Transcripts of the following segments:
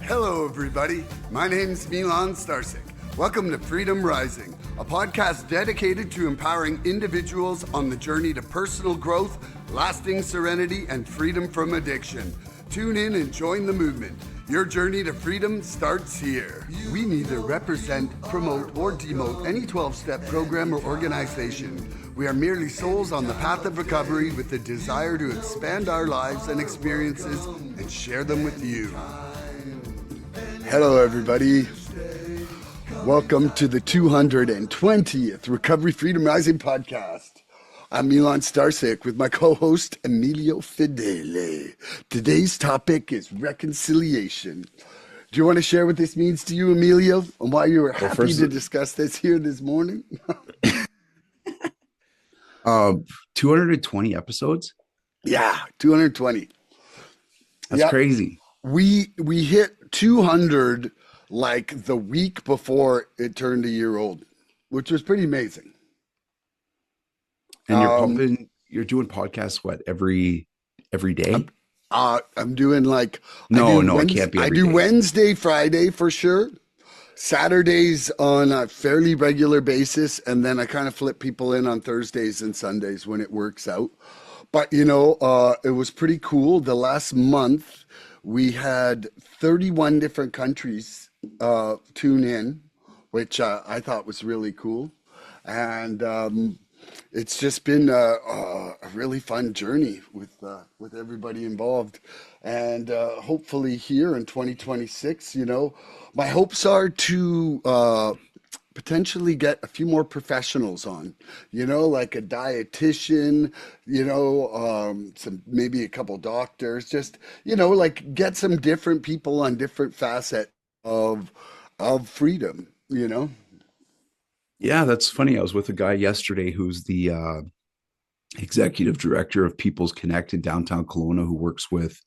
Hello, everybody. My name's Milan Starcic. Welcome to Freedom Rising, a podcast dedicated to empowering individuals on the journey to personal growth, lasting serenity, and freedom from addiction. Tune in and join the movement. Your journey to freedom starts here. We neither represent, promote, or demote any 12-step program or organization. We are merely souls on the path of recovery with the desire to expand our lives and experiences and share them with you. Hello, everybody. Welcome to the 220th Recovery Freedom Rising podcast. I'm Milan Starcic with my co-host Emilio Fedele. Today's topic is reconciliation. Do you want to share what this means to you, Emilio, and why you were happy to discuss this here this morning? 220 episodes? Yeah, 220. That's crazy. We hit 200 like the week before it turned a year old, which was pretty amazing. And you're doing podcasts what every day? I'm doing like it can't be. I do day. Wednesday, Friday for sure. Saturdays on a fairly regular basis, and then I kind of flip people in on Thursdays and Sundays when it works out. But it was pretty cool. The last month we had 31 different countries tune in, which I thought was really cool, and it's just been a really fun journey with everybody involved, and hopefully here in 2026, my hopes are to potentially get a few more professionals on, like a dietitian, some maybe a couple doctors, just like get some different people on different facets of freedom. Yeah, that's funny. I was with a guy yesterday who's the executive director of People's Connect in downtown Kelowna, who works with,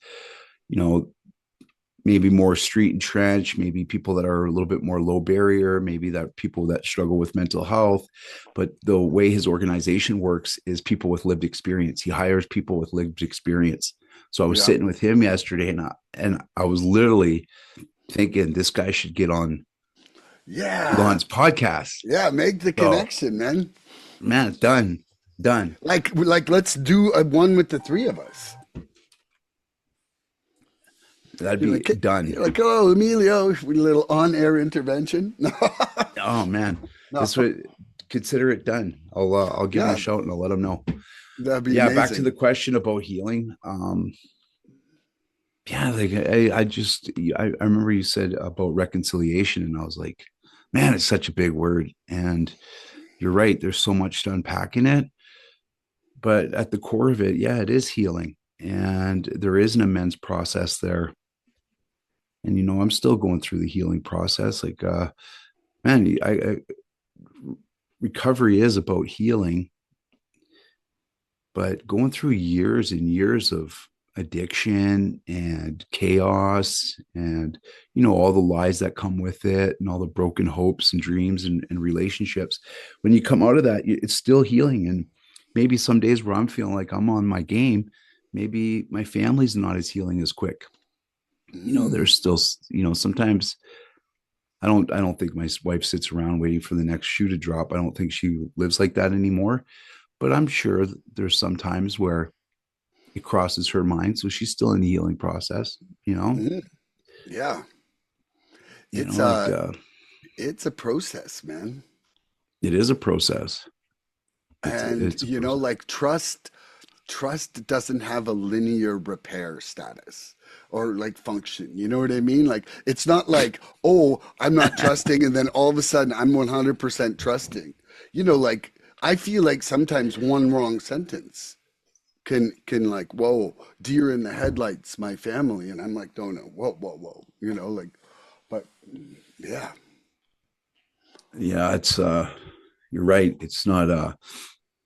maybe more street and trench, maybe people that are a little bit more low barrier, maybe that people that struggle with mental health. But the way his organization works is people with lived experience. He hires people with lived experience. So I was sitting with him yesterday, and I was literally thinking this guy should get on Lon's podcast. Yeah, make the connection, man. Man, done. Like let's do a one with the three of us. That'd be done. You're like, oh, Emilio, with a little on-air intervention. Oh man, that's what. Consider it done. I'll give him a shout and I'll let him know. That'd be amazing. Back to the question about healing. I remember you said about reconciliation, and I was like, man, it's such a big word. And you're right. There's so much to unpack in it. But at the core of it, it is healing. And there is an amends process there. And, I'm still going through the healing process. Like, recovery is about healing. But going through years and years of addiction and chaos and, all the lies that come with it and all the broken hopes and dreams and relationships, when you come out of that, it's still healing. And maybe some days where I'm feeling like I'm on my game, maybe my family's not as healing as quick. There's still, sometimes I don't think my wife sits around waiting for the next shoe to drop. I don't think she lives like that anymore, but I'm sure there's some times where it crosses her mind. So she's still in the healing process, Yeah. It's a process, man. It is a process. It's like trust doesn't have a linear repair status or like function. You know what I mean? Like, it's not like, oh, I'm not trusting, and then all of a sudden I'm 100% trusting. Like, I feel like sometimes one wrong sentence can like, whoa, deer in the headlights, my family. And I'm like, no, whoa, but yeah. Yeah, it's, you're right. It's not,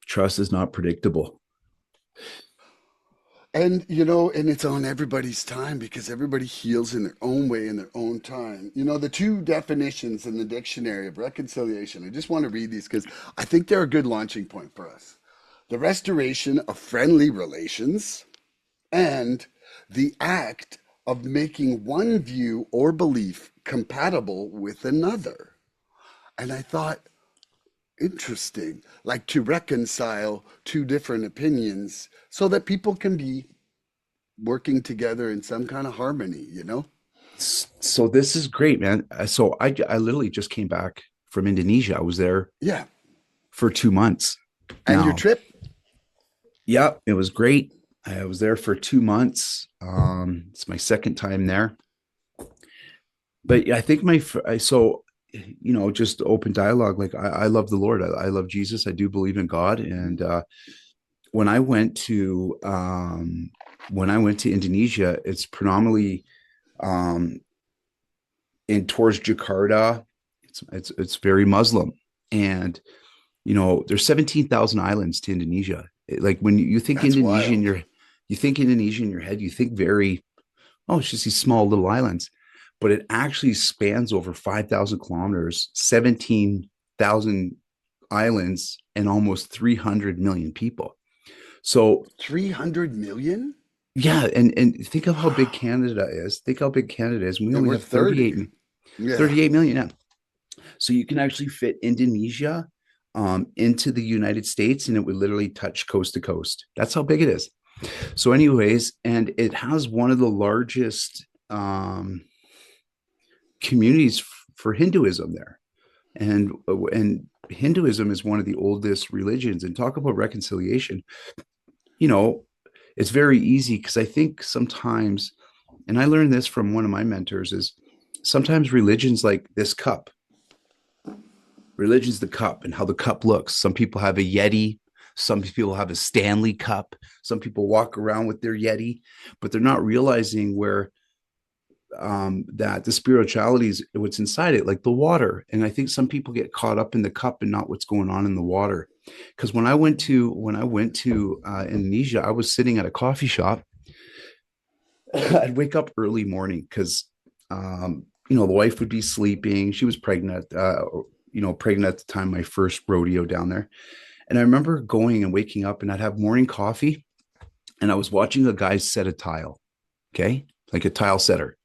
trust is not predictable. And, and it's on everybody's time because everybody heals in their own way, in their own time. The two definitions in the dictionary of reconciliation, I just want to read these because I think they're a good launching point for us. The restoration of friendly relations and the act of making one view or belief compatible with another. And I thought, interesting, like to reconcile two different opinions so that people can be working together in some kind of harmony, you know? So this is great, man. So I literally just came back from Indonesia. I was there Yeah. for 2 months. And your Now, trip? yeah, it was great. I was there for 2 months. It's my second time there, but I think just open dialogue. Like I love the Lord. I love Jesus. I do believe in God. And when I went to when I went to Indonesia, it's predominantly um, in towards Jakarta. It's very Muslim, and there's 17,000 islands to Indonesia. Like when you think That's Indonesia in wild. your you think Indonesia in your head, you think very, oh, it's just these small little islands, but it actually spans over 5,000 kilometers, 17,000 islands, and almost 300 million people. So 300 million? yeah, and think of how big Canada is. Think how big Canada is. We And only we're have 30. Yeah. 38 million. Yeah. So you can actually fit Indonesia into the United States, and it would literally touch coast to coast. That's how big it is. So, anyways, and it has one of the largest communities for Hinduism there, and Hinduism is one of the oldest religions. And talk about reconciliation. You know, it's very easy because I think sometimes, and I learned this from one of my mentors, is sometimes religions like this cup. Religion's the cup and how the cup looks. Some people have a Yeti. Some people have a Stanley cup. Some people walk around with their Yeti, but they're not realizing where that the spirituality is what's inside it, like the water. And I think some people get caught up in the cup and not what's going on in the water. Because when I went to Indonesia, I was sitting at a coffee shop. I'd wake up early morning because the wife would be sleeping. She was pregnant. Pregnant at the time, my first rodeo down there. And I remember going and waking up, and I'd have morning coffee, and I was watching a guy set a tile. Okay, like a tile setter.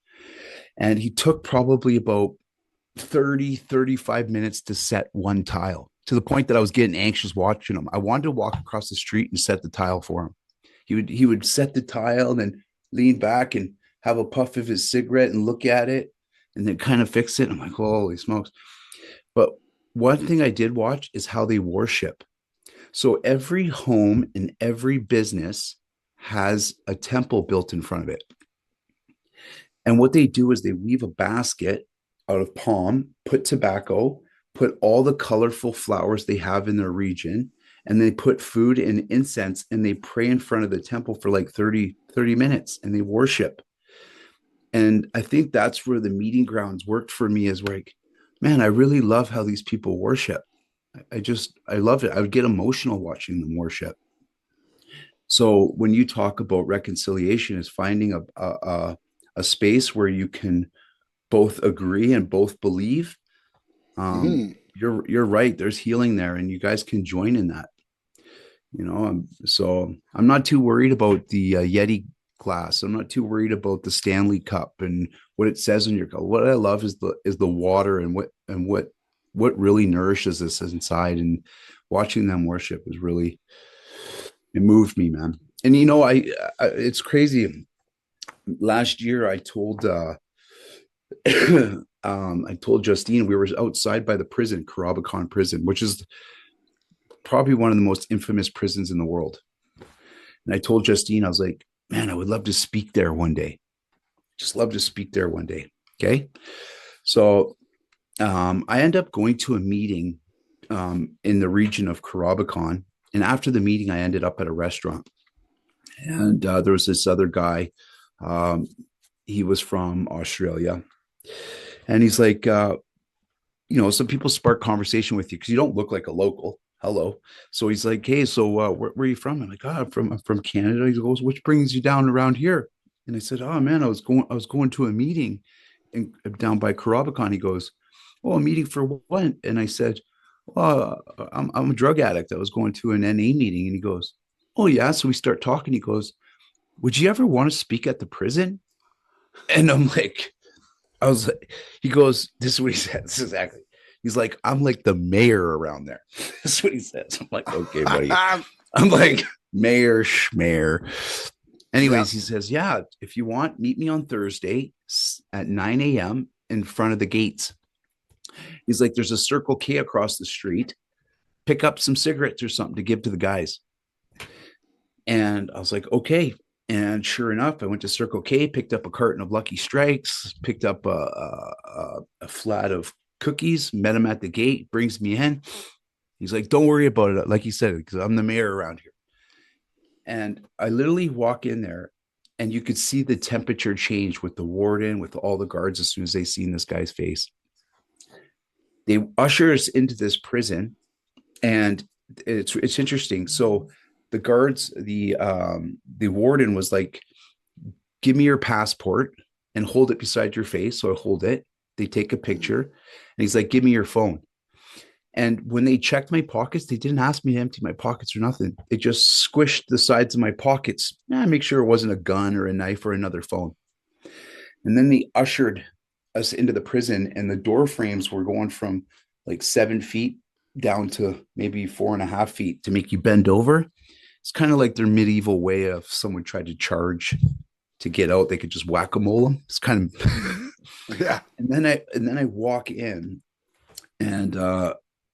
And he took probably about 30-35 minutes to set one tile, to the point that I was getting anxious watching him. I wanted to walk across the street and set the tile for him. He would set the tile and then lean back and have a puff of his cigarette and look at it and then kind of fix it. I'm like, holy smokes. But one thing I did watch is how they worship. So every home and every business has a temple built in front of it. And what they do is they weave a basket out of palm, put tobacco, put all the colorful flowers they have in their region, and they put food and incense, and they pray in front of the temple for like 30 minutes, and they worship. And I think that's where the meeting grounds worked for me, is like, man, I really love how these people worship. I love it. I would get emotional watching them worship. So when you talk about reconciliation, is finding a space where you can both agree and both believe. Hmm. You're right. There's healing there, and you guys can join in that. So I'm not too worried about the Yeti glass. I'm not too worried about the Stanley Cup and what it says in your cup. What I love is the water, and what really nourishes us inside. And watching them worship is really, it moved me, man. And it's crazy. Last year, I told Justine, we were outside by the prison, Karabakan prison, which is probably one of the most infamous prisons in the world. And I told Justine, I was like, man, I would love to speak there one day. Just love to speak there one day. Okay. So I end up going to a meeting in the region of Karabakan. And after the meeting, I ended up at a restaurant. And there was this other guy. Um, he was from Australia. And he's like, some people spark conversation with you because you don't look like a local. Hello. So he's like, hey, so where are you from? I'm like, oh, I'm from Canada. He goes, which brings you down around here? And I said, oh man, I was going to a meeting down by Karabakan. He goes, oh, a meeting for what? And I said, well, I'm a drug addict. I was going to an NA meeting. And he goes, oh yeah. So we start talking. He goes, would you ever want to speak at the prison? And I'm like, I was like, he goes, this is what he said. This is exactly. He's like, I'm like the mayor around there. This is what he says. I'm like, okay, buddy. I'm like, mayor, schmayor. Yeah. Anyways, he says, yeah, if you want, meet me on Thursday at 9 a.m. in front of the gates. He's like, there's a Circle K across the street. Pick up some cigarettes or something to give to the guys. And I was like, okay. And sure enough, I went to Circle K, picked up a carton of Lucky Strikes, picked up a flat of cookies, met him at the gate, brings me in. He's like, don't worry about it. Like he said, because I'm the mayor around here. And I literally walk in there and you could see the temperature change with the warden, with all the guards as soon as they seen this guy's face. They usher us into this prison, and it's interesting. So the guards, the warden was like, give me your passport and hold it beside your face. So I hold it. They take a picture and he's like, give me your phone. And when they checked my pockets, they didn't ask me to empty my pockets or nothing. They just squished the sides of my pockets. Make sure it wasn't a gun or a knife or another phone. And then they ushered us into the prison, and the door frames were going from like 7 feet down to maybe 4.5 feet to make you bend over. It's kind of like their medieval way of someone tried to charge to get out. They could just whack a mole them. It's kind of Yeah. and then I walk in, and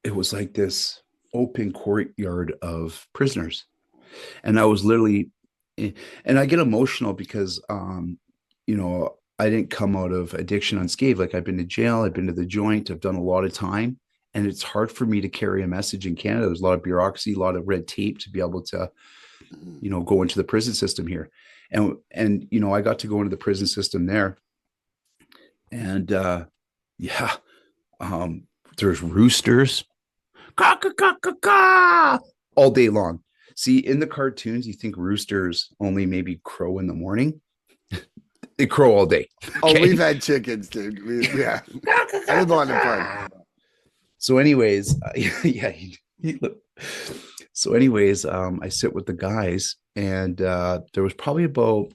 it was like this open courtyard of prisoners, and I was literally, and I get emotional because I didn't come out of addiction unscathed. Like I've been to jail, I've been to the joint, I've done a lot of time, and it's hard for me to carry a message in Canada. There's a lot of bureaucracy, a lot of red tape to be able to go into the prison system here. And I got to go into the prison system there, and yeah, um there's roosters, caw, caw, caw, caw, caw, all day long. See, in the cartoons you think roosters only maybe crow in the morning. They crow all day. Oh, we've Okay. had chickens, dude. Yeah. I had a lot of fun. So anyways, yeah, so anyways, I sit with the guys, and there was probably about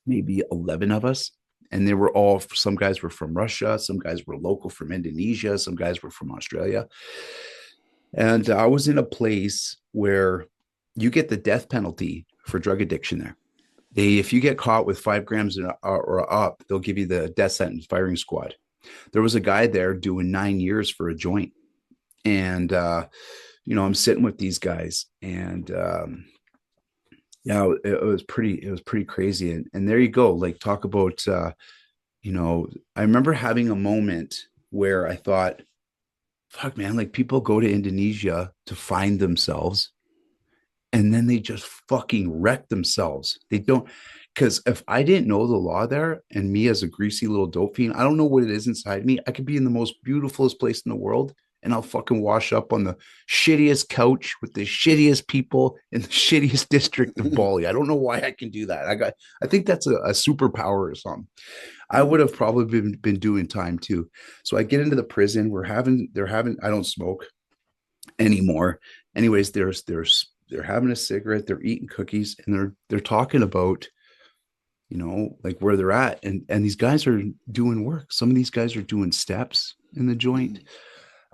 maybe 11 of us, and they were all, some guys were from Russia, some guys were local from Indonesia, some guys were from Australia. And I was in a place where you get the death penalty for drug addiction there. If you get caught with 5 grams or up, they'll give you the death sentence, firing squad. There was a guy there doing 9 years for a joint. And I'm sitting with these guys, and yeah, it was pretty crazy. And there you go. Like, talk about I remember having a moment where I thought, fuck man, like people go to Indonesia to find themselves, and then they just fucking wreck themselves. They don't, because if I didn't know the law there, and me as a greasy little dope fiend, I don't know what it is inside me. I could be in the most beautifulest place in the world, and I'll fucking wash up on the shittiest couch with the shittiest people in the shittiest district of Bali. I don't know why I can do that. I think that's a superpower or something. I would have probably been doing time too. So I get into the prison. They're having. I don't smoke anymore. Anyways, they're having a cigarette, they're eating cookies, and they're talking about, like where they're at. And these guys are doing work. Some of these guys are doing steps in the joint.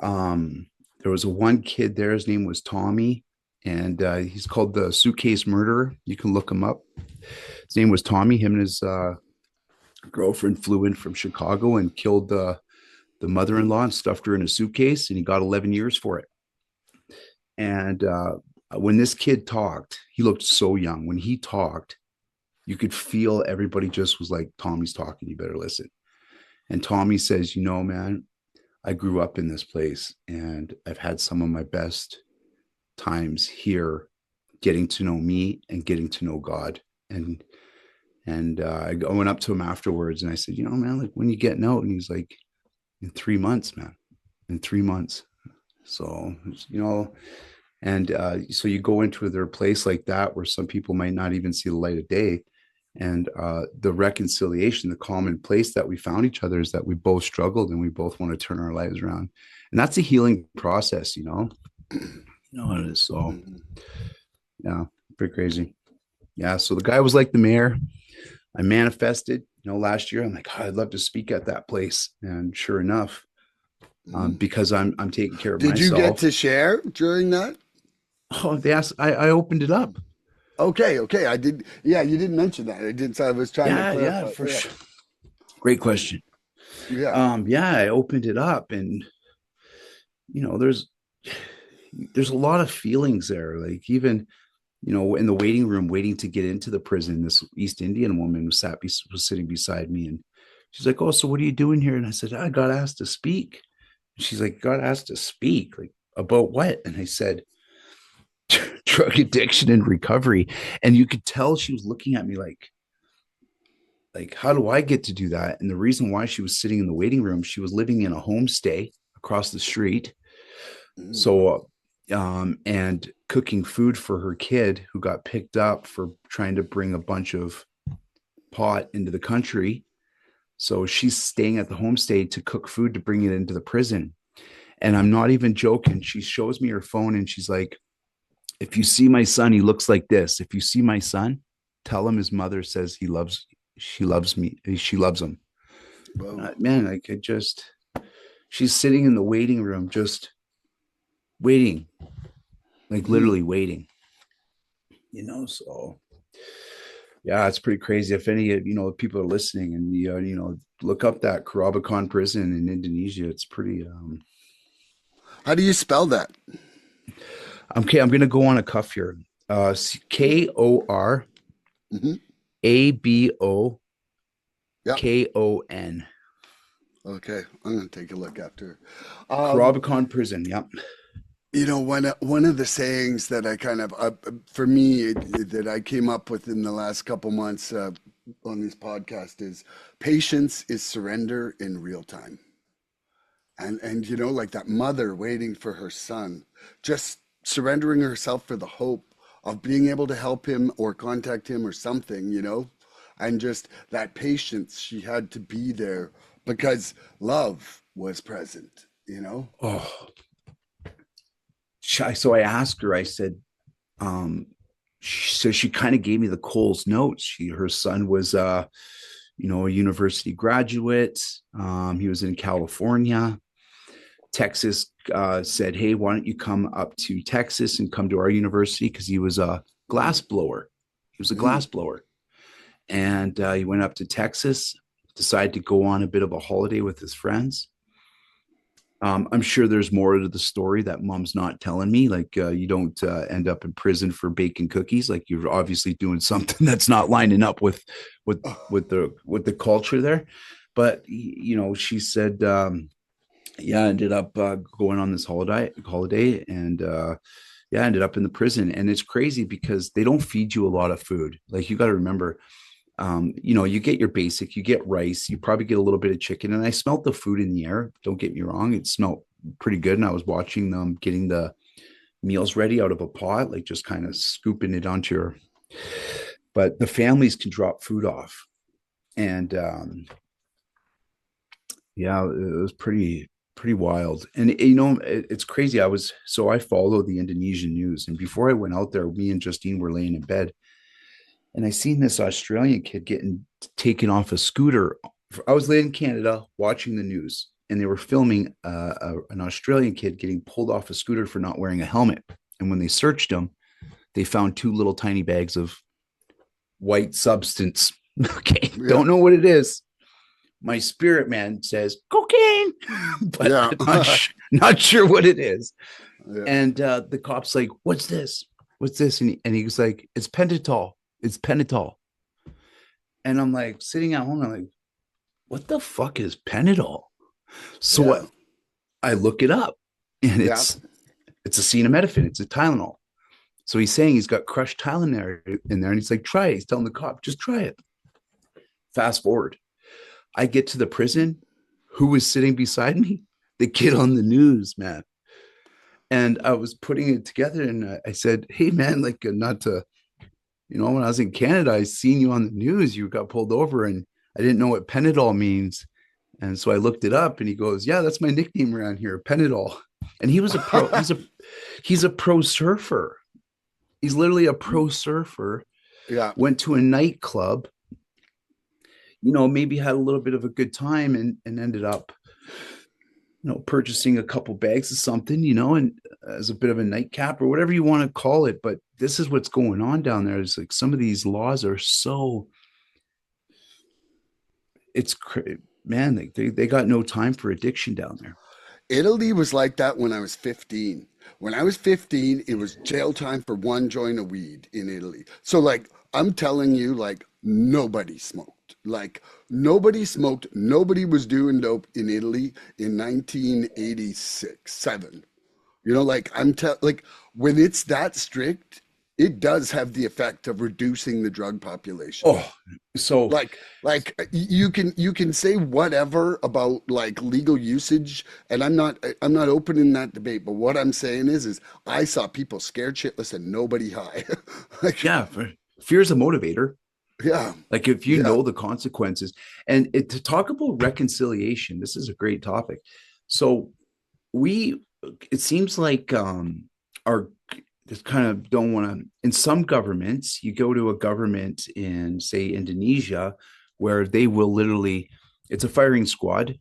There was a one kid there, his name was Tommy, and he's called the Suitcase Murderer. You can look him up. His name was Tommy. Him and his girlfriend flew in from Chicago and killed the mother-in-law and stuffed her in a suitcase, and he got 11 years for it. And when this kid talked, he looked so young. When he talked, you could feel everybody just was like, Tommy's talking, you better listen. And Tommy says, man, I grew up in this place, and I've had some of my best times here, getting to know me and getting to know God. And I went up to him afterwards, and I said, man, like, when you getting out? And he's like, in 3 months, man, in 3 months. So, and so you go into their place like that, where some people might not even see the light of day. And the reconciliation, the common place that we found each other, is that we both struggled and we both want to turn our lives around. And that's a healing process, it is. So yeah, pretty crazy. Yeah. So the guy was like the mayor. I manifested, last year I'm like, oh, I'd love to speak at that place. And sure enough, Mhm. because I'm taking care of Did you get myself. to share during that? Oh, they asked, I opened it up. Okay, okay. I did. Yeah, you didn't mention that. I did. So I was trying to Yeah, clarify. for Yeah, sure. Great question. yeah. Yeah, I opened it up, and you know, there's a lot of feelings there. Like even, in the waiting room, waiting to get into the prison, this East Indian woman was sitting beside me, and she's like, "Oh, so what are you doing here?" And I said, "I got asked to speak." And she's like, "Got asked to speak, like about what?" And I said, "Drug addiction and recovery." And you could tell she was looking at me like, how do I get to do that? And the reason why she was sitting in the waiting room, she was living in a homestay across the street. Mm, So, and cooking food for her kid who got picked up for trying to bring a bunch of pot into the country. So she's staying at the homestay to cook food to bring it into the prison. And I'm not even joking. She shows me her phone and she's like, if you see my son, he looks like this. If you see my son, tell him his mother says she loves me, she loves him. whoa. Man, like she's sitting in the waiting room, just waiting, like Mm. literally waiting, so yeah, it's pretty crazy. If any, people are listening and, look up that Karabakan prison in Indonesia, it's pretty, How do you spell that? okay. I'm going to go on a cuff here. Hmm. Yeah. Korabakon. Okay. I'm gonna take a look after. Um, Karabakan prison. Yep. one of the sayings that I kind of, for me, that I came up with in the last couple months on this podcast is patience is surrender in real time. And like that mother waiting for her son, just surrendering herself for the hope of being able to help him or contact him or something, and just that patience she had to be there because love was present. Oh, so I asked her, I said, um, so she kind of gave me the Coles notes. Her son was, a university graduate. He was in California. Texas said, "Hey, why don't you come up to Texas and come to our university?" Because he was a glass blower. He was a Mm. glass blower, and he went up to Texas. Decided to go on a bit of a holiday with his friends. I'm sure there's more to the story that mom's not telling me. Like you don't end up in prison for baking cookies. Like you're obviously doing something that's not lining up with with the culture there. But she said, yeah, I ended up going on this holiday, and yeah, I ended up in the prison. And it's crazy because they don't feed you a lot of food. Like you got to remember, you get your basic, you get rice, you probably get a little bit of chicken. And I smelled the food in the air. Don't get me wrong. It smelled pretty good. And I was watching them getting the meals ready out of a pot, like just kind of scooping it onto but the families can drop food off. And yeah, it was pretty wild. And it's crazy. I follow the Indonesian news. And before I went out there, me and Justine were laying in bed and I seen this Australian kid getting taken off a scooter. I was laying in Canada watching the news, and they were filming an Australian kid getting pulled off a scooter for not wearing a helmet. And when they searched him, they found two little tiny bags of white substance. Okay, Yeah. don't know what it is. My spirit man says cocaine, but Yeah. not sure what it is. Yeah. And the cop's like, "What's this? What's this?" And he was like, "It's pentothal. It's pentothal." And I'm like sitting at home. I'm like, "What the fuck is pentothal?" So Yeah. I look it up, and Yeah. it's acetaminophen. It's a Tylenol. So he's saying he's got crushed Tylenol in there, and he's like, "Try it." He's telling the cop, "Just try it." Fast forward, I get to the prison. Who was sitting beside me? The kid on the news, man. And I was putting it together, and I said, "Hey, man, like, not to, when I was in Canada, I seen you on the news. You got pulled over, and I didn't know what Panadol means." And so I looked it up, and he goes, "Yeah, that's my nickname around here, Panadol." And he was a pro. He's a pro surfer. He's literally a pro surfer. Yeah. Went to a nightclub. maybe had a little bit of a good time and ended up, purchasing a couple bags of something, and as a bit of a nightcap or whatever you want to call it. But this is what's going on down there. It's like some of these laws are so, it's man, they got no time for addiction down there. Italy was like that when I was 15. When I was 15, it was jail time for one joint of weed in Italy. So, like, I'm telling you, like, nobody smoked. Like, nobody smoked. Nobody was doing dope in Italy in 1986, 7. Like, when it's that strict, it does have the effect of reducing the drug population. Oh, so You can say whatever about like legal usage, and I'm not opening that debate, but what I'm saying is I saw people scared shitless and nobody high. Like, yeah, fear is a motivator. yeah, Like if you yeah. know the consequences, and to talk about reconciliation, this is a great topic. So we, it seems like our just kind of don't want to. In some governments, you go to a government in say Indonesia, where they will literally, it's a firing squad.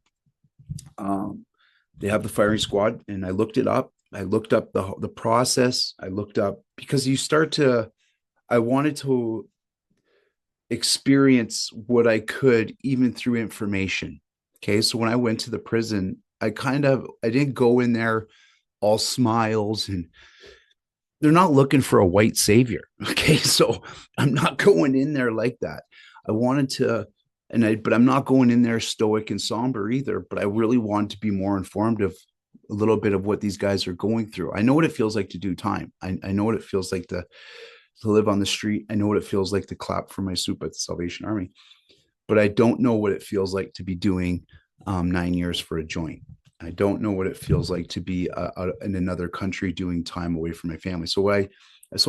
Um, they have the firing squad, and I looked it up. I looked up the process. I looked up because you start to. I wanted to experience what I could even through information. Okay. So when I went to the prison, I didn't go in there all smiles, and they're not looking for a white savior. Okay. So I'm not going in there like that. I wanted to, but I'm not going in there stoic and somber either, but I really want to be more informed of a little bit of what these guys are going through. I know what it feels like to do time. I know what it feels like to live on the street. I know what it feels like to clap for my soup at the Salvation Army, but I don't know what it feels like to be doing 9 years for a joint. I don't know what it feels like to be in another country doing time away from my family. So I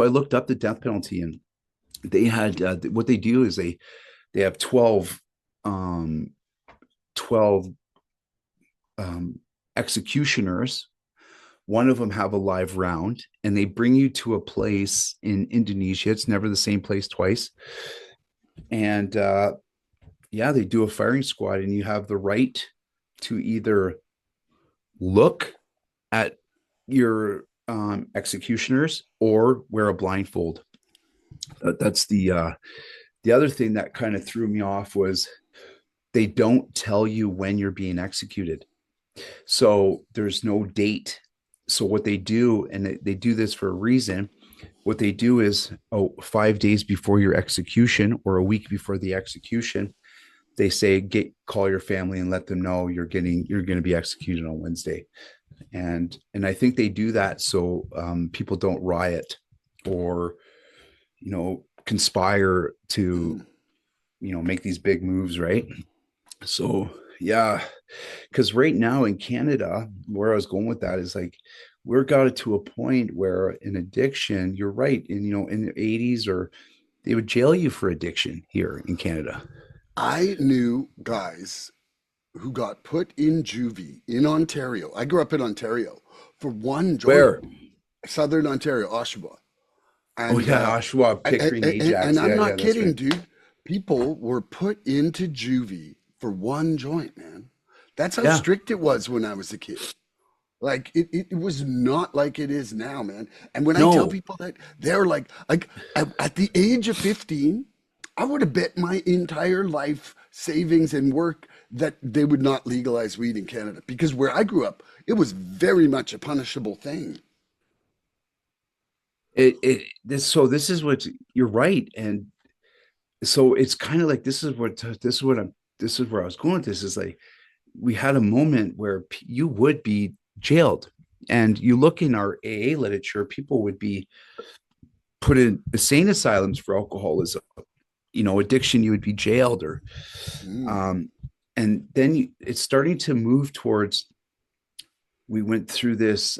looked up the death penalty, and they had what they do is they have 12 executioners. One of them have a live round, and they bring you to a place in Indonesia. It's never the same place twice. And yeah, they do a firing squad, and you have the right to either look at your executioners or wear a blindfold. That's the other thing that kind of threw me off was they don't tell you when you're being executed. So there's no date. So what they do, and they do this for a reason, what they do is, 5 days before your execution or a week before the execution, they say, call your family and let them know you're going to be executed on Wednesday. And I think they do that so people don't riot or conspire to make these big moves, right? So yeah, because right now in Canada, where I was going with that is like we're got it to a point where in addiction, you're right, in the 80s, or they would jail you for addiction here in Canada. I knew guys who got put in juvie in Ontario. I grew up in Ontario for one joint, Where? Southern Ontario, Oshawa. Oh And yeah, Oshawa, and, Pickering, and Ajax. I'm Yeah, not yeah, that's kidding, right. dude. People were put into juvie for one joint, man. That's how Yeah, strict it was when I was a kid. Like it was not like it is now, man. And when I tell no, people that, they're like at the age of 15, I would have bet my entire life savings and work that they would not legalize weed in Canada because where I grew up, it was very much a punishable thing. this is what you're right. And so it's kind of like this is where I was going with this is like we had a moment where you would be jailed, and you look in our AA literature, people would be put in insane asylums for alcoholism, addiction, you would be jailed, or Mm. um and then it's starting to move towards, we went through this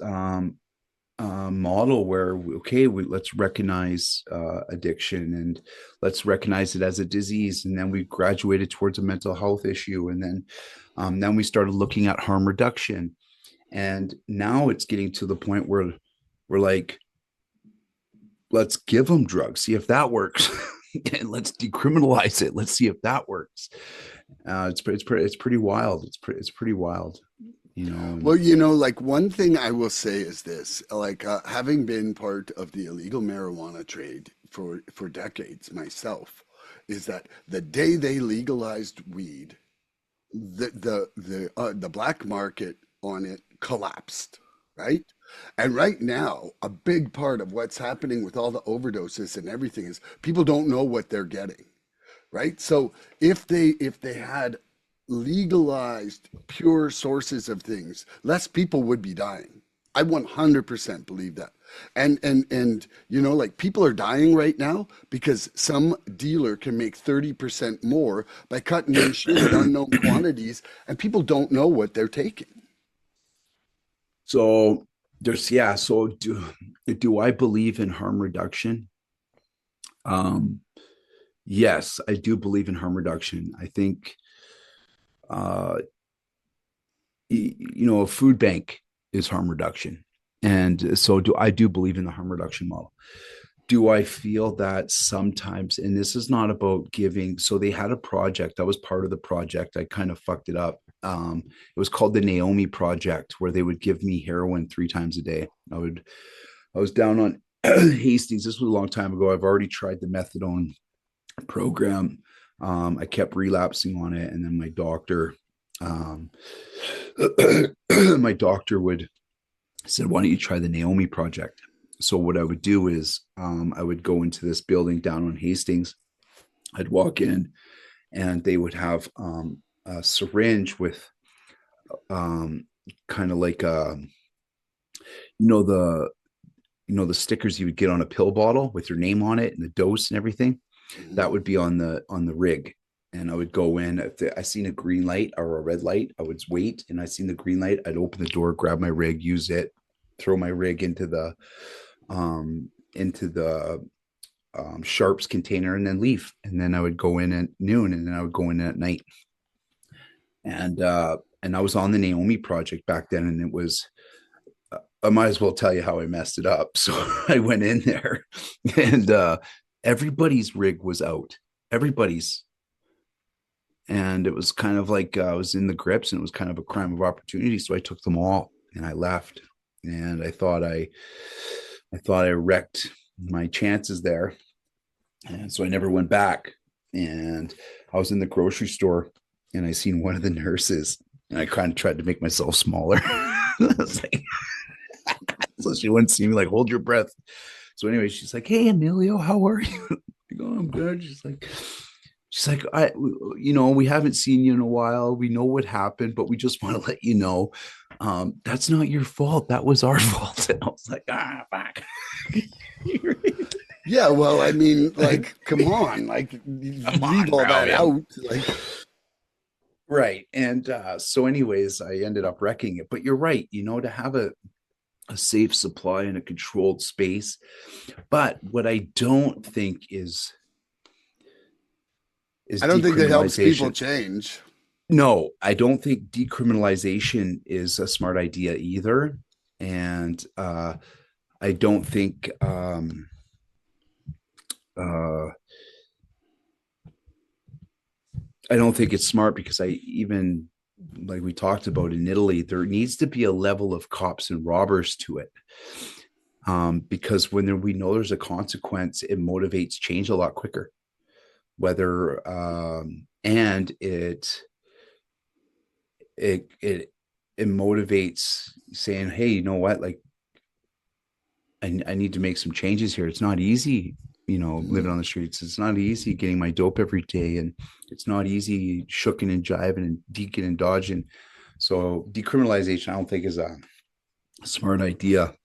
model where okay, let's recognize addiction, and let's recognize it as a disease, and then we graduated towards a mental health issue, and then we started looking at harm reduction, and now it's getting to the point where we're like, let's give them drugs, see if that works. and let's decriminalize it. Let's see if that works. It's pretty wild. It's pretty wild, you know. And Well, like one thing I will say is this, like having been part of the illegal marijuana trade for decades myself, is that the day they legalized weed, the black market on it collapsed, right? And right now, a big part of what's happening with all the overdoses and everything is people don't know what they're getting, right? So if they had legalized pure sources of things, less people would be dying. I 100% believe that. And like people are dying right now because some dealer can make 30% more by cutting in shit at unknown quantities and people don't know what they're taking. so there's yeah. So do I believe in harm reduction? Um, yes, I do believe in harm reduction. I think uh, a food bank is harm reduction, and so do I do believe in the harm reduction model. Do I feel that sometimes, and this is not about giving, so they had a project, I was part of the project, I kind of fucked it up. It was called the Naomi Project, where they would give me heroin 3 times a day. I was down on Hastings. This was a long time ago. I've already tried the methadone program. I kept relapsing on it, and then um, my doctor would said, "Why don't you try the Naomi Project?" So what I would do is I would go into this building down on Hastings. I'd walk in, and they would have a syringe with um, kind of like you know the the stickers you would get on a pill bottle with your name on it and the dose and everything. Mhm. That would be on the rig. And I would go in. If I seen a green light or a red light, I would wait. And I seen the green light, I'd open the door, grab my rig, use it, throw my rig into the sharps container, and then leave. And then I would go in at noon, and then I would go in at night. And I was on the Naomi Project back then, and it was I might as well tell you how I messed it up. So I went in there, and everybody's rig was out. Everybody's, and it was kind of like I was in the grips, and it was kind of a crime of opportunity. So I took them all, and I left, and I thought I wrecked my chances there, and so I never went back. And I was in the grocery store, and I seen one of the nurses, and I kind of tried to make myself smaller. Like, so she wouldn't see me, like, hold your breath. So anyway, she's like, "Hey, Emilio, how are you?" I go, "I'm good." She's like, we haven't seen you in a while. We know what happened, but we just want to let you know, that's not your fault. That was our fault. And I was like, fuck. Yeah, well, I mean, like, come on, like, Come leave on, all bro. that Yeah. out. Like, Right. And so, anyways, I ended up wrecking it. But you're right, to have a safe supply in a controlled space. But what I don't think is I don't think that helps people decriminalization. change. No, I don't think decriminalization is a smart idea either. And I don't think uh, I don't think it's smart because I even like we talked about in Italy, there needs to be a level of cops and robbers to it. Because we know there's a consequence, it motivates change a lot quicker. Whether and it it it motivates saying, "Hey, you know what? Like, I need to make some changes here. It's not easy, living Mhm. on the streets. It's not easy getting my dope every day, and it's not easy shucking and jiving and deking and dodging." So decriminalization, I don't think is a smart idea.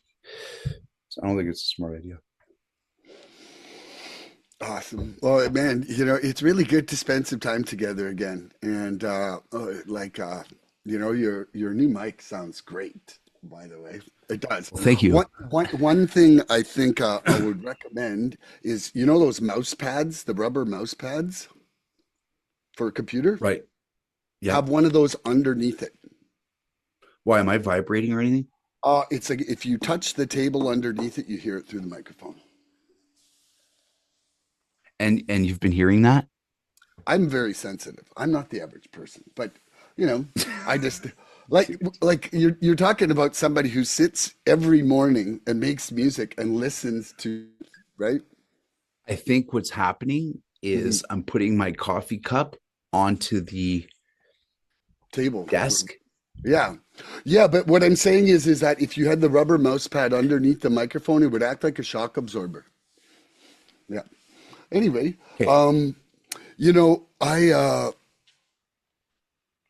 I don't think it's a smart idea. Awesome. Well, man, it's really good to spend some time together again. And your new mic sounds great, by the way. It does. Well, thank you. One thing I think I would recommend is, those mouse pads, the rubber mouse pads for a computer? Right. Have Yep. one of those underneath it. Why am I vibrating or anything? It's like if you touch the table underneath it, you hear it through the microphone. And you've been hearing that? I'm very sensitive. I'm not the average person, but you know, I just like you're talking about somebody who sits every morning and makes music and listens to, right? I think what's happening Hmm. is I'm putting my coffee cup onto the Table. desk. Yeah. Yeah, but what I'm saying is that if you had the rubber mouse pad underneath the microphone, it would act like a shock absorber. Yeah. Anyway, Okay. um,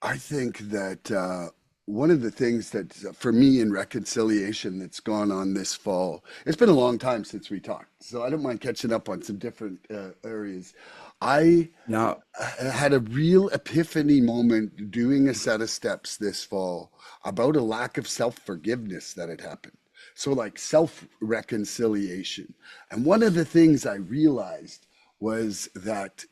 I think that one of the things that for me in reconciliation that's gone on this fall, it's been a long time since we talked, so I don't mind catching up on some different areas. I Now, had a real epiphany moment doing a set of steps this fall about a lack of self-forgiveness that had happened. So, like self-reconciliation. And one of the things I realized was that,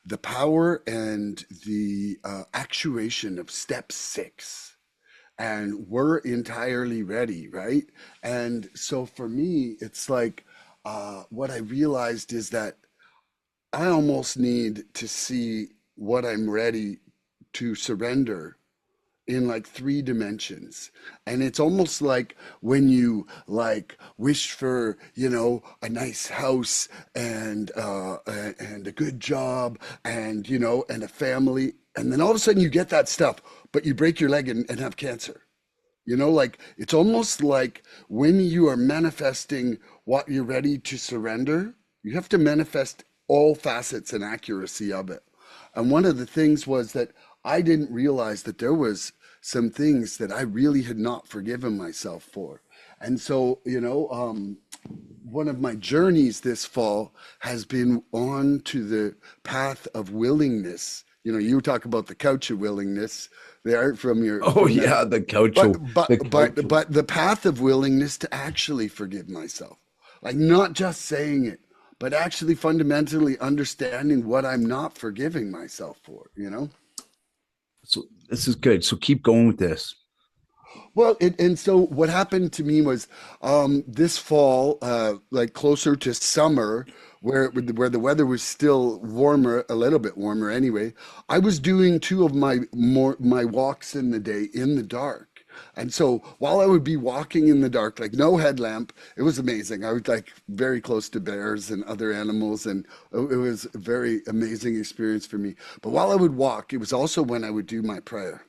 the power and the actuation of step six. And we're entirely ready, right? And so for me, it's like what I realized is that I almost need to see what I'm ready to surrender in like three dimensions. And it's almost like when you like wish for, a nice house and a good job and and a family. And then all of a sudden you get that stuff, but you break your leg and have cancer. Like it's almost like when you are manifesting what you're ready to surrender, you have to manifest all facets and accuracy of it. And one of the things was that I didn't realize that there was some things that I really had not forgiven myself for. And so, one of my journeys this fall has been on to the path of willingness. You talk about the couch of willingness there oh from that, yeah, but the couch. the path of willingness to actually forgive myself, like not just saying it, but actually fundamentally understanding what I'm not forgiving myself for. So this is good. So keep going with this. Well, and so what happened to me was this fall, like closer to summer, where the weather was still warmer, a little bit warmer anyway. I was doing two of my walks in the day in the dark. And so while I would be walking in the dark, like no headlamp, it was amazing. I was like very close to bears and other animals, and it was a very amazing experience for me. But while I would walk, it was also when I would do my prayer.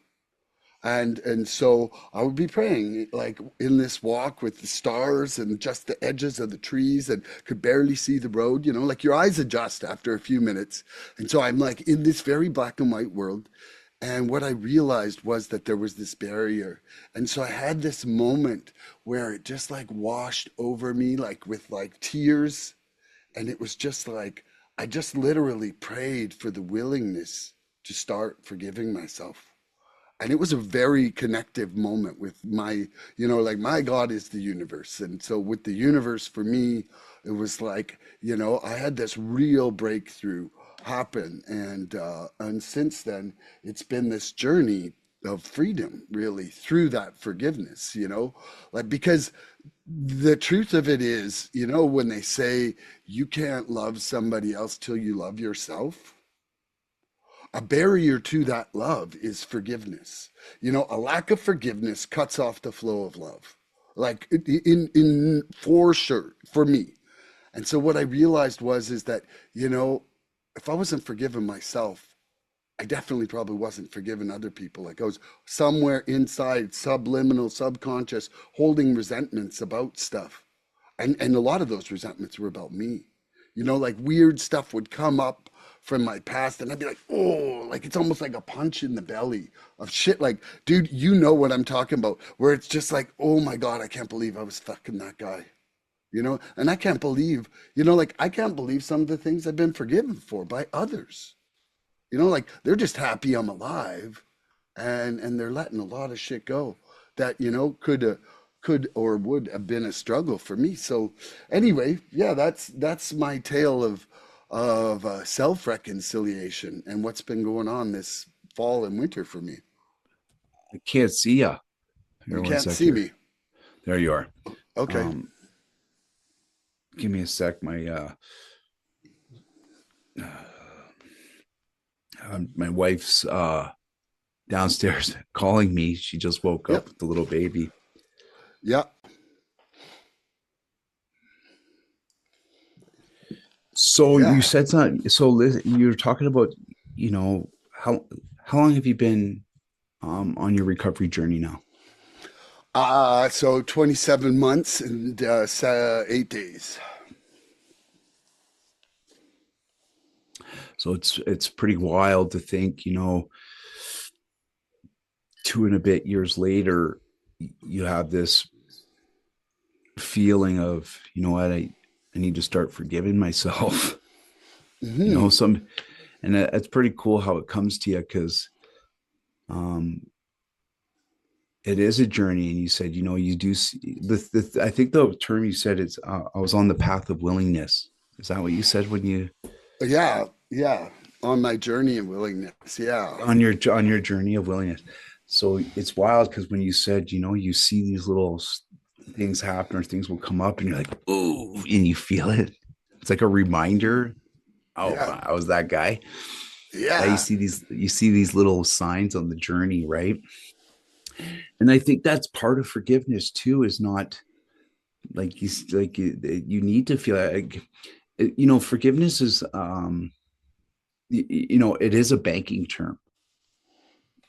And so I would be praying like in this walk with the stars and just the edges of the trees and could barely see the road, like your eyes adjust after a few minutes. And so I'm like in this very black and white world. And what I realized was that there was this barrier. And so I had this moment where it just like washed over me, like with like tears. And it was just like, I just literally prayed for the willingness to start forgiving myself. And it was a very connective moment with like my God is the universe. And so with the universe for me, it was like, I had this real breakthrough happen. And since then, it's been this journey of freedom really through that forgiveness, like because the truth of it is, when they say you can't love somebody else till you love yourself, a barrier to that love is forgiveness. A lack of forgiveness cuts off the flow of love. Like in for sure for me. And so what I realized was is that, if I wasn't forgiving myself, I definitely probably wasn't forgiving other people. Like I was somewhere inside, subliminal, subconscious, holding resentments about stuff. And a lot of those resentments were about me. Like weird stuff would come up from my past, and I'd be like, oh, like it's almost like a punch in the belly of shit. Like, dude, you know what I'm talking about, where it's just like, oh my God, I can't believe I was fucking that guy. And I can't believe, like I can't believe some of the things I've been forgiven for by others. Like they're just happy I'm alive and they're letting a lot of shit go that could or would have been a struggle for me. So anyway, yeah, that's my tale of self reconciliation and what's been going on this fall and winter for me. I can't see ya. Here, You one can't sec see here. me. There you are. Okay. Um, give me a sec. My My wife's downstairs calling me. She just woke up Yep. with the little baby. Yeah. So you Yeah. said something. So you're talking about, you know, how long have you been on your recovery journey now? So 27 months and 8 days. So it's pretty wild to think, you know, 2 and a bit years later, you have this feeling of, you know what, I need to start forgiving myself. You know, Hmm. some, and it's pretty cool how it comes to you because um, it is a journey. And you said, you know, you do see I think the term you said is, I was on the path of willingness. Is that what you said when you, Yeah. Yeah. On my journey of willingness. Yeah. on your journey of willingness? So it's wild because when you said, you know, you see these little things happen or things will come up and you're like, oh, and you feel it. It's like a reminder. Oh, Yeah. I was that guy. Yeah, Yeah. you see these little signs on the journey, right? And I think that's part of forgiveness too, is not like you need to feel like, you know, forgiveness is you know, it is a banking term.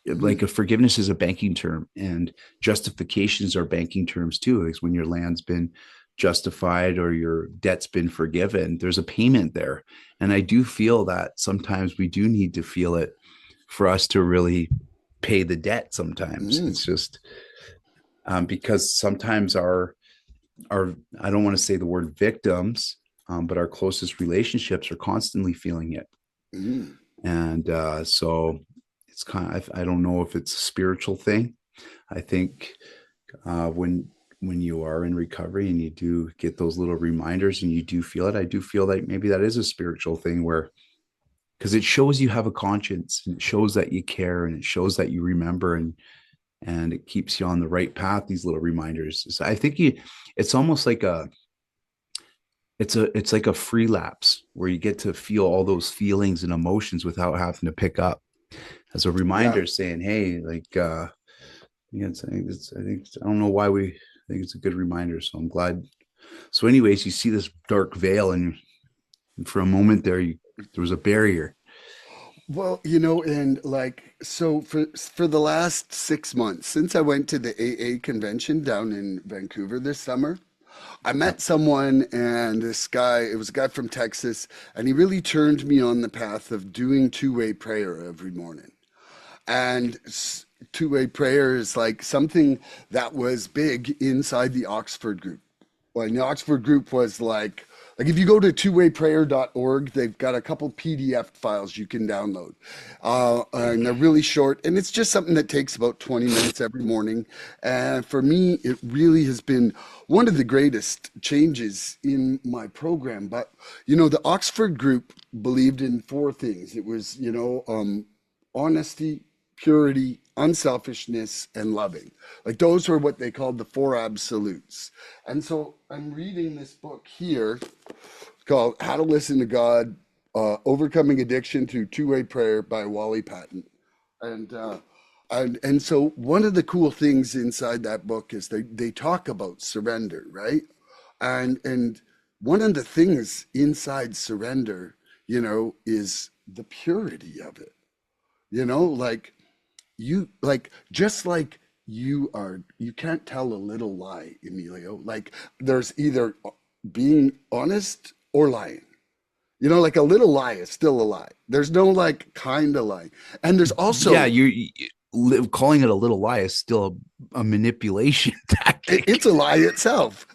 Like Hmm. a forgiveness is a banking term, and justifications are banking terms too. Like when your land's been justified or your debt's been forgiven, there's a payment there. And I do feel that sometimes we do need to feel it for us to really pay the debt. Sometimes Hmm. it's just because sometimes our I don't want to say the word victims, but our closest relationships are constantly feeling it. Hmm. And so it's kind of, I don't know if it's a spiritual thing. I think when you are in recovery and you do get those little reminders and you do feel it, I do feel like maybe that is a spiritual thing where, because it shows you have a conscience and it shows that you care and it shows that you remember, and it keeps you on the right path. These little reminders. So I think it's almost like it's like a free lapse where you get to feel all those feelings and emotions without having to pick up, as a Yeah. reminder saying, hey, like yeah, I think I don't know why we think it's a good reminder. So I'm glad. So anyways, you see this dark veil, and for a moment there, there was a barrier. Well, you know, and like, so for the last 6 months, since I went to the AA convention down in Vancouver this summer, I Yep. met someone, and this guy, it was a guy from Texas, and he really turned me on the path of doing two-way prayer every morning. And two-way prayer is like something that was big inside the Oxford group. Well, the Oxford group was like if you go to twowayprayer.org, they've got a couple PDF files you can download, and they're really short, and it's just something that takes about 20 minutes every morning. And for me, it really has been one of the greatest changes in my program. But you know, the Oxford group believed in four things. It was, you know, honesty, purity, unselfishness, and loving. Like those were what they called the four absolutes. And so I'm reading this book here called How to Listen to God, Overcoming Addiction Through Two-Way Prayer by Wally Patton. And and so one of the cool things inside that book is they talk about surrender, right? And one of the things inside surrender, you know, is the purity of it. You know, like you like just like you can't tell a little lie, Emilio. Like there's either being honest or lying. You know, like a little lie is still a lie. There's no like kind of lie. And there's Yeah, also calling it a little lie is still a manipulation it's tactic. a lie itself.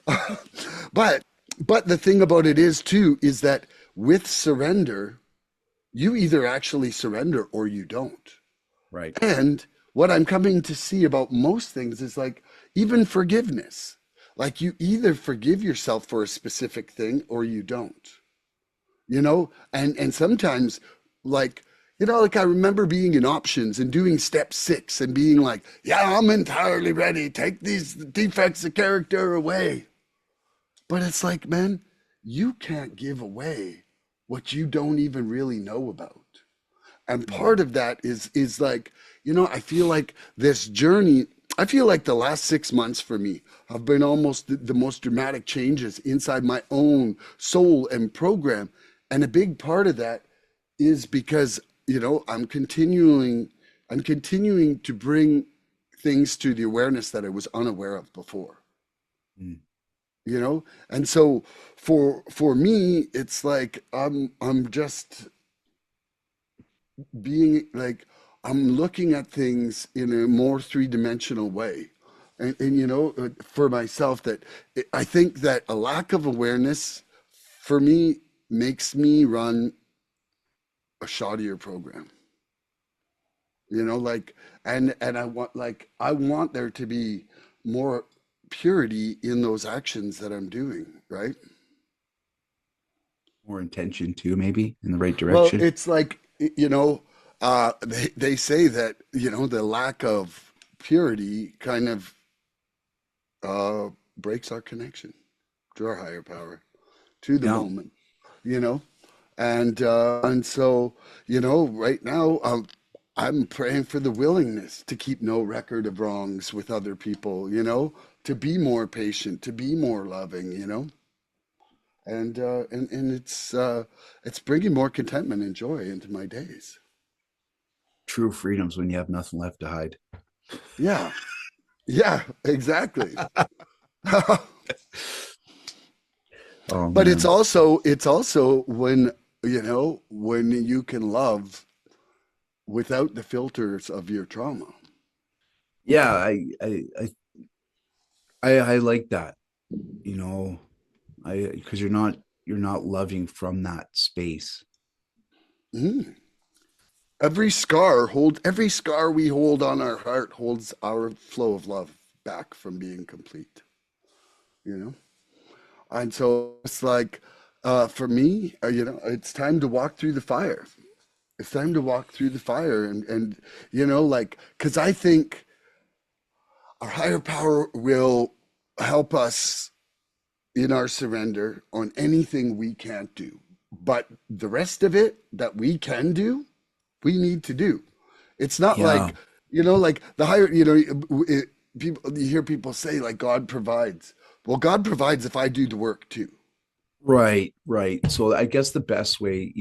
but but the thing about it is too is that with surrender, you either actually surrender or you don't. Right. And what I'm coming to see about most things is like even forgiveness. Like you either forgive yourself for a specific thing or you don't. You know? And sometimes like you know, like I remember being in options and doing step 6 and being like, yeah, I'm entirely ready. Take these defects of character away. But it's like, man, you can't give away what you don't even really know about. And part Mm. of that is like, I feel like this journey, I feel like the last 6 months for me have been almost the most dramatic changes inside my own soul and program. And a big part of that is because, I'm continuing to bring things to the awareness that I was unaware of before, Mm. you know? And so for me, it's like I'm just being like I'm looking at things in a more three-dimensional way. And for myself, that I think that a lack of awareness for me makes me run a shoddier program. Like, and I want there to be more purity in those actions that I'm doing, right? More intention too, maybe in the right Well, direction. it's like, they say that, the lack of purity kind of breaks our connection to our higher power, to the Yeah. moment, you know? And so, right now, I'm praying for the willingness to keep no record of wrongs with other people, to be more patient, to be more loving, and it's bringing more contentment and joy into my days. True freedom's when you have nothing left to hide. Yeah, yeah, exactly. Oh But it's man. also it's also when you can love without the filters of your trauma. Yeah, I like that. You know, I because you're not loving from that space. Mhm. Every scar we hold on our heart holds our flow of love back from being complete, you know? And so it's like, for me, it's time to walk through the fire. It's time to walk through the fire, and like, because I think our higher power will help us in our surrender on anything we can't do. But the rest of it that we can do, we need to do. It's not Yeah. like, like the higher, people, you hear people say, like, God provides. Well, God provides if I do the work too. Right, right. So I guess the best way,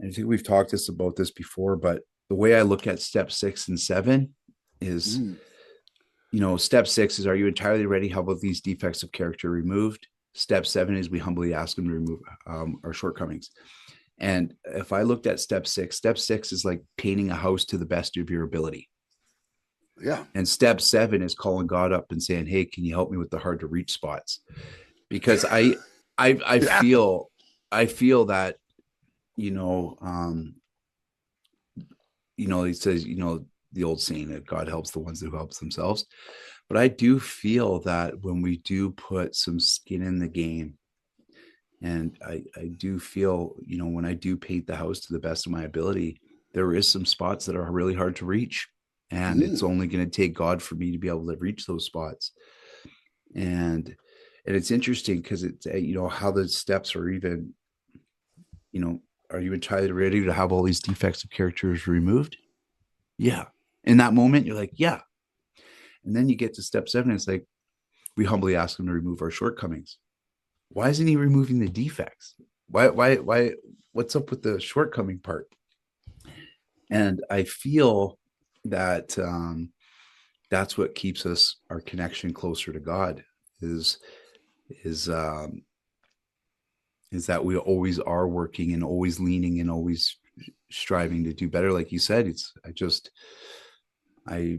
I think we've talked about this before, but the way I look at step 6 and 7 is, Mm, step 6 is, are you entirely ready? How about these defects of character removed? Step 7 is we humbly ask him to remove our shortcomings. And if I looked at step six is like painting a house to the best of your ability. yeah. And step 7 is calling God up and saying, "Hey, can you help me with the hard to reach spots?" Because I Yeah. feel that, you know, he says, the old saying that God helps the ones who helps themselves. But I do feel that when we do put some skin in the game, and I do feel, when I do paint the house to the best of my ability, there is some spots that are really hard to reach. And it's Mm, only going to take God for me to be able to reach those spots. And it's interesting because it's, how the steps are even, you know, are you entirely ready to have all these defects of characters removed? Yeah. In that moment, you're like, yeah. And then you get to step 7. It's like, we humbly ask him to remove our shortcomings. Why isn't he removing the defects? Why, what's up with the shortcoming part? And I feel that, that's what keeps us, our connection closer to God is, is, um, is that we always are working and always leaning and always striving to do better. Like you said, I,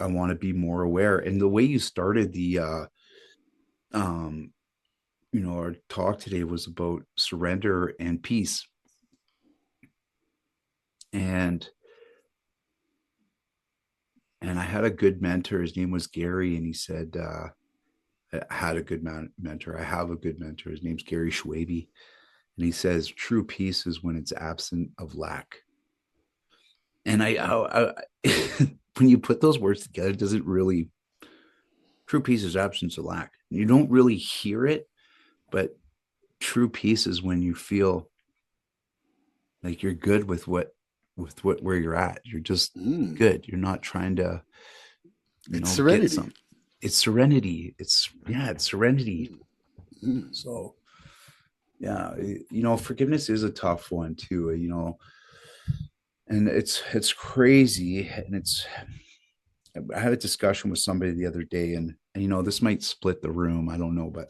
I want to be more aware. And the way you started um, our talk today was about surrender and peace. And I had a good mentor. His name was Gary, and he said, I had a good mentor. I have a good mentor. His name's Gary Schwabe, and he says, "True peace is when it's absent of lack." And when you put those words together, it doesn't really. True peace is absence of lack. You don't really hear it, but true peace is when you feel Like you're good with what where you're at. You're just Mm. good. You're not trying to, It's get serenity. some. It's serenity. It's serenity. Mm. Mm. So yeah, forgiveness is a tough one too. And it's crazy, and I had a discussion with somebody the other day, and this might split the room. I don't know, but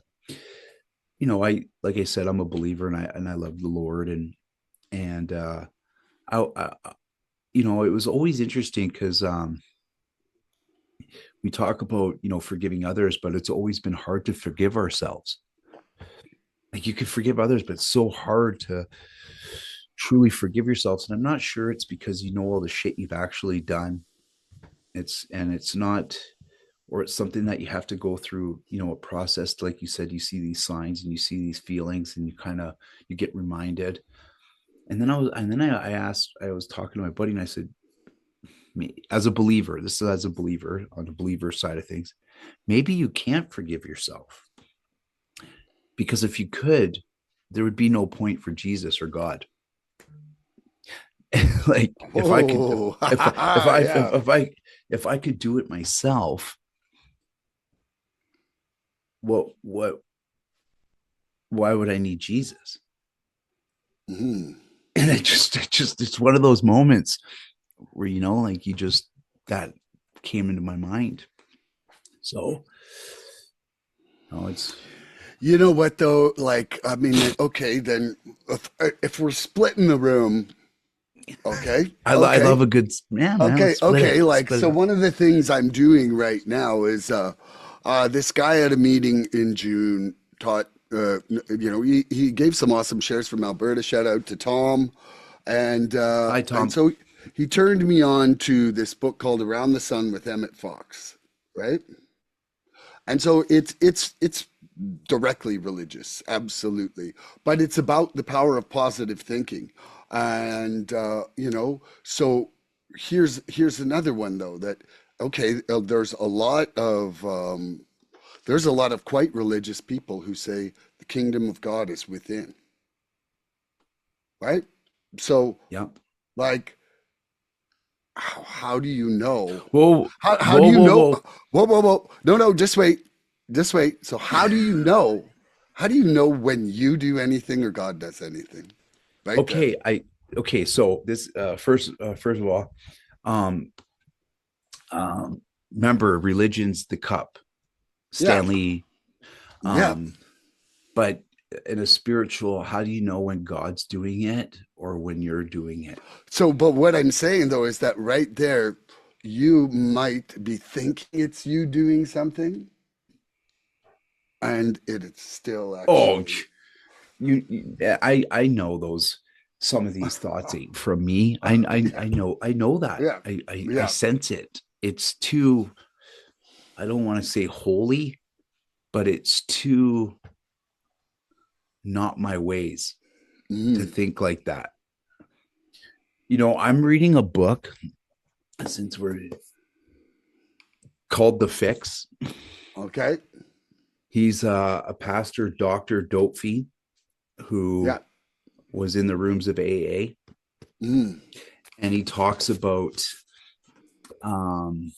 I like I said, I'm a believer, and I love the Lord, and I it was always interesting because we talk about forgiving others, but it's always been hard to forgive ourselves. Like you can forgive others, but it's so hard to truly forgive yourselves. And I'm not sure it's because all the shit you've actually done. It's not, or it's something that you have to go through, a process. Like you said, you see these signs and you see these feelings, and you get reminded. And then I asked, I was talking to my buddy, and I said, me as a believer, this is as a believer on the believer side of things, maybe you can't forgive yourself, because if you could, there would be no point for Jesus or God. Like if I could, Oh, yeah. if I could do it myself, what why would I need Jesus? Mm. And it's one of those moments where like you just that came into my mind. So it's You know what though? Like, I mean, okay, then if we're splitting the room, okay, I okay, love a good, yeah, man. okay, Let's okay. Like, split it so up. one of the things I'm doing right now is this guy at a meeting in June taught, he gave some awesome shares from Alberta. Shout out to Tom. Hi, And Tom. so he turned me on to this book called Around the Sun with Emmett Fox, right? And so it's directly religious, absolutely, but it's about the power of positive thinking, and so here's another one though that okay, there's a lot of quite religious people who say the kingdom of God is within, right? So Yeah. like how do you know? Whoa, How do whoa, you whoa, know? whoa. Whoa, whoa, whoa. No, no, just wait. Just wait. So how do you know? How do you know when you do anything or God does anything? Right there. Okay, okay. So this first of all, um, um, remember religion's the cup, Yeah. Stanley. Yeah. Um, but in a spiritual, how do you know when God's doing it or when you're doing it? So, but what I'm saying though is that right there, you might be thinking it's you doing something and it's still Oh, actually. I know those. Some of these thoughts ain't from me. Yeah. I know that. Yeah. I Yeah. sense it. It's too. I don't want to say holy, but it's too not my ways to Mm. think like that. I'm reading a book since we're called The Fix. Okay. He's a pastor, Dr. Dopefy, who Yeah. was in the rooms of AA, Mm. and he um,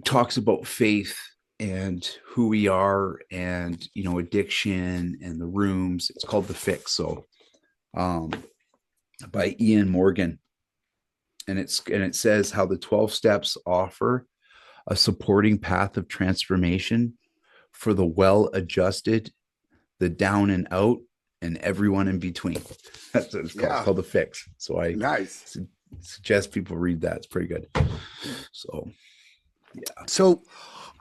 talks about faith and who we are, and addiction and the rooms. It's called The Fix. So um, by Ian Morgan, and it says how the 12 steps offer a supporting path of transformation for the well adjusted, the down and out, and everyone in between. That's what it's called. It's Yeah. called The Fix. So I Nice. suggest people read that. It's pretty good. So yeah. So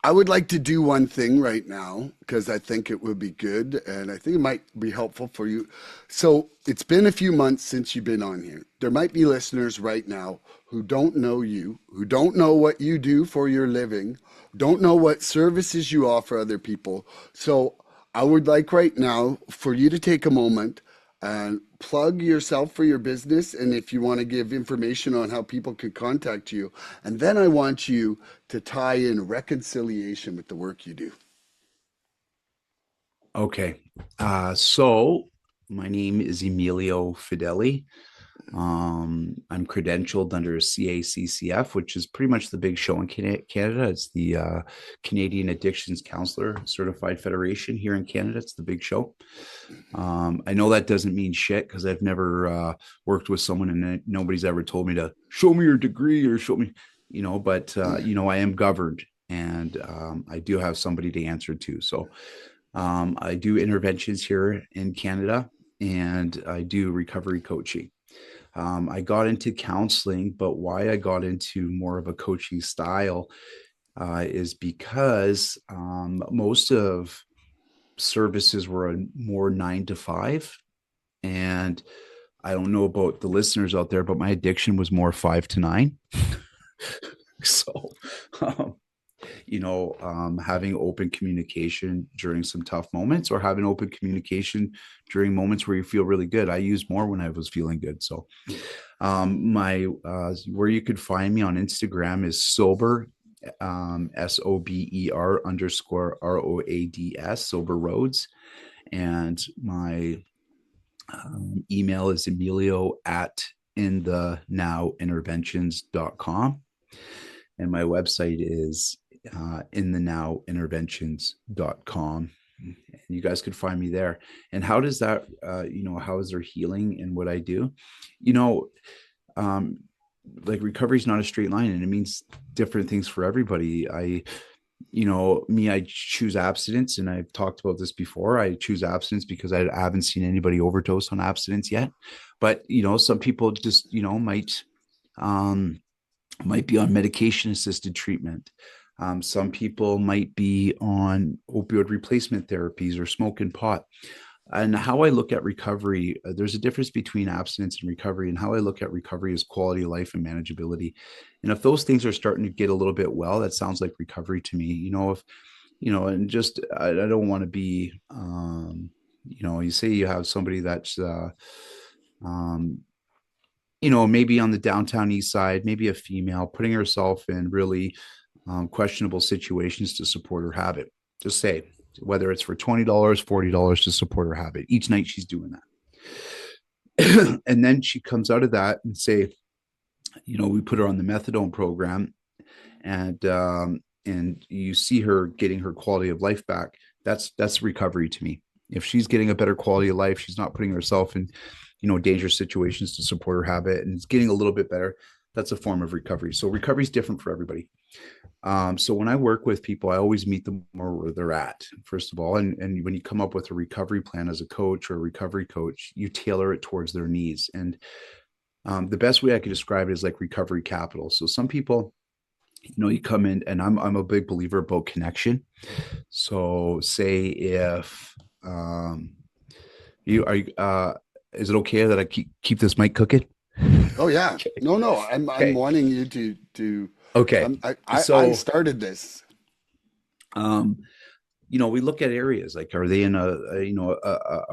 I would like to do one thing right now because I think it would be good and I think it might be helpful for you. So it's been a few months since you've been on here. There might be listeners right now who don't know you, who don't know what you do for your living, don't know what services you offer other people. So I would like right now for you to take a moment and plug yourself for your business. And if you want to give information on how people could contact you, and then I want you to tie in reconciliation with the work you do. Okay. So my name is Emilio Fedele. I'm credentialed under CACCF, which is pretty much the big show in Canada. It's the Canadian Addictions Counselor Certified Federation here in Canada. It's the big show. I know that doesn't mean shit because I've never worked with someone and nobody's ever told me to show me your degree or show me, but, I am governed and I do have somebody to answer to. So I do interventions here in Canada and I do recovery coaching. I got into counseling, but why I got into more of a coaching style is because most of services were a more 9 to 5. And I don't know about the listeners out there, but my addiction was more 5 to 9. So, um, having open communication during some tough moments or having open communication during moments where you feel really good. I used more when I was feeling good. So, my where you could find me on Instagram is sober, SOBER underscore ROADS, sober roads. And my email is Emilio at in the now interventions.com. And my website is in the now interventions.com. And you guys could find me there. And how does that, how is there healing in what I do? You know, um, like recovery is not a straight line and it means different things for everybody. I choose abstinence, and I've talked about this before. I choose abstinence because I haven't seen anybody overdose on abstinence yet. But some people just um, might be on medication assisted treatment. Some people might be on opioid replacement therapies or smoking pot. And how I look at recovery, there's a difference between abstinence and recovery. And how I look at recovery is quality of life and manageability. And if those things are starting to get a little bit well, that sounds like recovery to me. And just I don't want to be, you say you have somebody that's, um, maybe on the downtown east side, maybe a female putting herself in really questionable situations to support her habit. Just say, whether it's for $20, $40 to support her habit. Each night she's doing that. And then she comes out of that and say, we put her on the methadone program and you see her getting her quality of life back. That's recovery to me. If she's getting a better quality of life, she's not putting herself in, dangerous situations to support her habit and it's getting a little bit better. That's a form of recovery. So recovery is different for everybody. So when I work with people, I always meet them where they're at, first of all. And when you come up with a recovery plan as a coach or a recovery coach, you tailor it towards their needs. And the best way I could describe it is like recovery capital. So some people, you come in, and I'm a big believer about connection. So say if you are, is it okay that I keep this mic cooking? Oh yeah. Okay. No, no. I'm Okay. wanting you to. Okay. I So, started this. um, we look at areas like, are they in a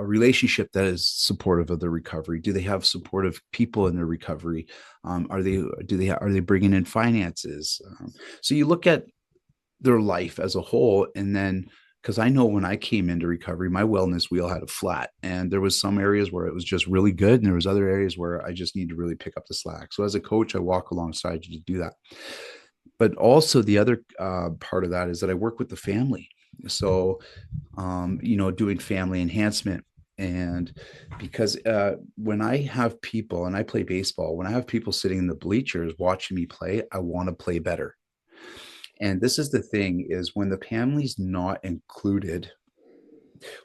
relationship that is supportive of their recovery? Do they have supportive people in their recovery? Are they bringing in finances? So you look at their life as a whole, and then because I know when I came into recovery, my wellness wheel had a flat, and there was some areas where it was just really good, and there was other areas where I just need to really pick up the slack. So as a coach, I walk alongside you to do that. But also the other part of that is that I work with the family. So doing family enhancement. And because when I have people, and I play baseball, when I have people sitting in the bleachers watching me play, I want to play better. And this is the thing, is when the family's not included,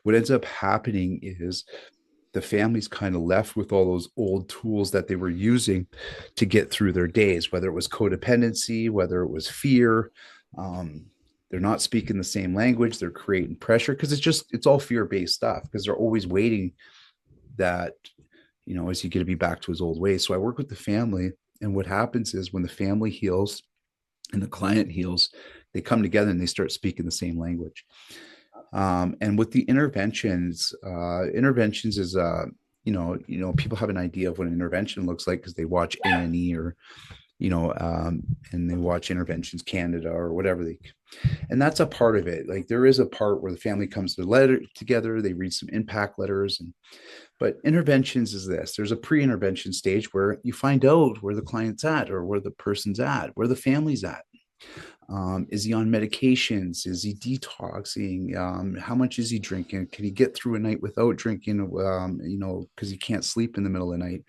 what ends up happening is the family's kind of left with all those old tools that they were using to get through their days, whether it was codependency, whether it was fear. Um, they're not speaking the same language. They're creating pressure because it's all fear based stuff because they're always waiting that, is he going to be back to his old ways? So I work with the family. And what happens is when the family heals and the client heals, they come together and they start speaking the same language. And with the interventions is people have an idea of what an intervention looks like because they watch A&E or and they watch Interventions Canada or whatever and that's a part of it. Like there is a part where the family comes to letter together, they read some impact letters, but interventions is this: there's a pre-intervention stage where you find out where the client's at, or where the person's at, where the family's at. Is he on medications? Is he detoxing? How much is he drinking? Can he get through a night without drinking? Because he can't sleep in the middle of the night.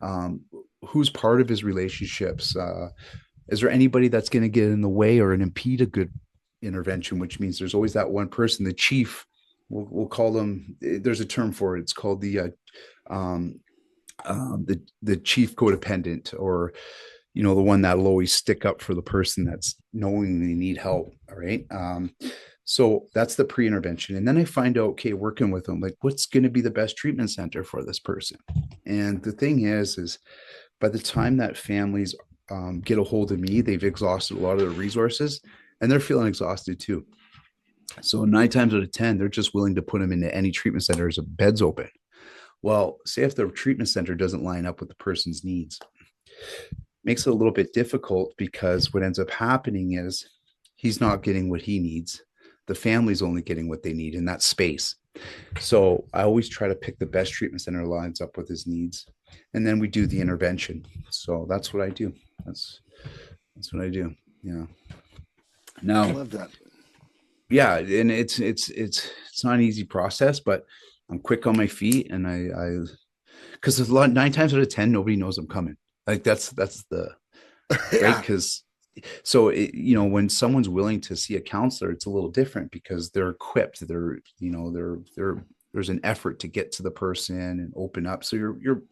Um, who's part of his relationships? Is there anybody that's going to get in the way or impede a good intervention? Which means there's always that one person, the chief. We'll call them. There's a term for it. It's called um, the chief codependent, or the one that'll always stick up for the person that's knowing they need help. All right. So that's the pre-intervention. And then I find out, okay, working with them, like what's going to be the best treatment center for this person. And the thing is by the time that families get a hold of me, they've exhausted a lot of their resources and they're feeling exhausted too. So 9 times out of 10, they're just willing to put them into any treatment center as a bed's open. Well, say if the treatment center doesn't line up with the person's needs, makes it a little bit difficult, because what ends up happening is he's not getting what he needs. The family's only getting what they need in that space. So I always try to pick the best treatment center lines up with his needs. And then we do the intervention. So that's what I do. That's what I do. Yeah. I Now, love that. yeah, and it's not an easy process, but I'm quick on my feet, and I because a lot 9 times out of 10 nobody knows I'm coming. Like that's the right, Yeah. because when someone's willing to see a counselor, it's a little different because they're equipped. They're there's an effort to get to the person and open up. So you're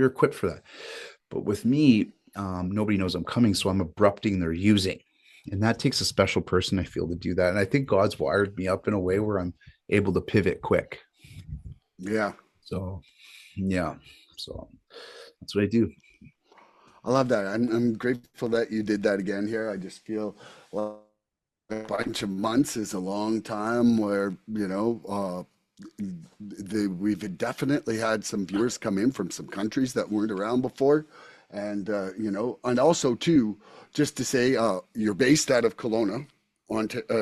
equipped for that. But with me, nobody knows I'm coming, so I'm abrupting their using, and that takes a special person, I feel, to do that. And I think God's wired me up in a way where I'm able to pivot quick. Yeah. So yeah, so that's what I do. I love that. I'm grateful that you did that again here. I just feel well, a bunch of months is a long time where, we've definitely had some viewers come in from some countries that weren't around before. And, and also too, just to say, you're based out of Kelowna,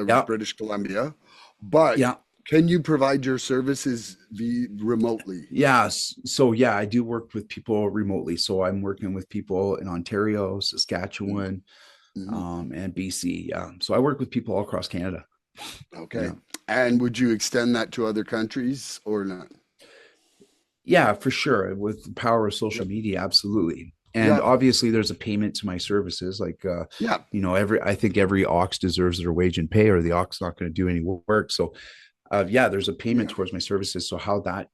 Yeah, British Columbia, but yeah. can you provide your services remotely? Yeah. So yeah, I do work with people remotely. So I'm working with people in Ontario, Saskatchewan, Mhm. and BC. Yeah. So I work with people all across Canada. Okay. Yeah. And would you extend that to other countries or not? Yeah, for sure. With the power of social Yep. media, absolutely. And Yeah. obviously there's a payment to my services. Like Yeah. I think every ox deserves their wage and pay, or the ox not going to do any work. So yeah, there's a payment Yeah. towards my services. So how that,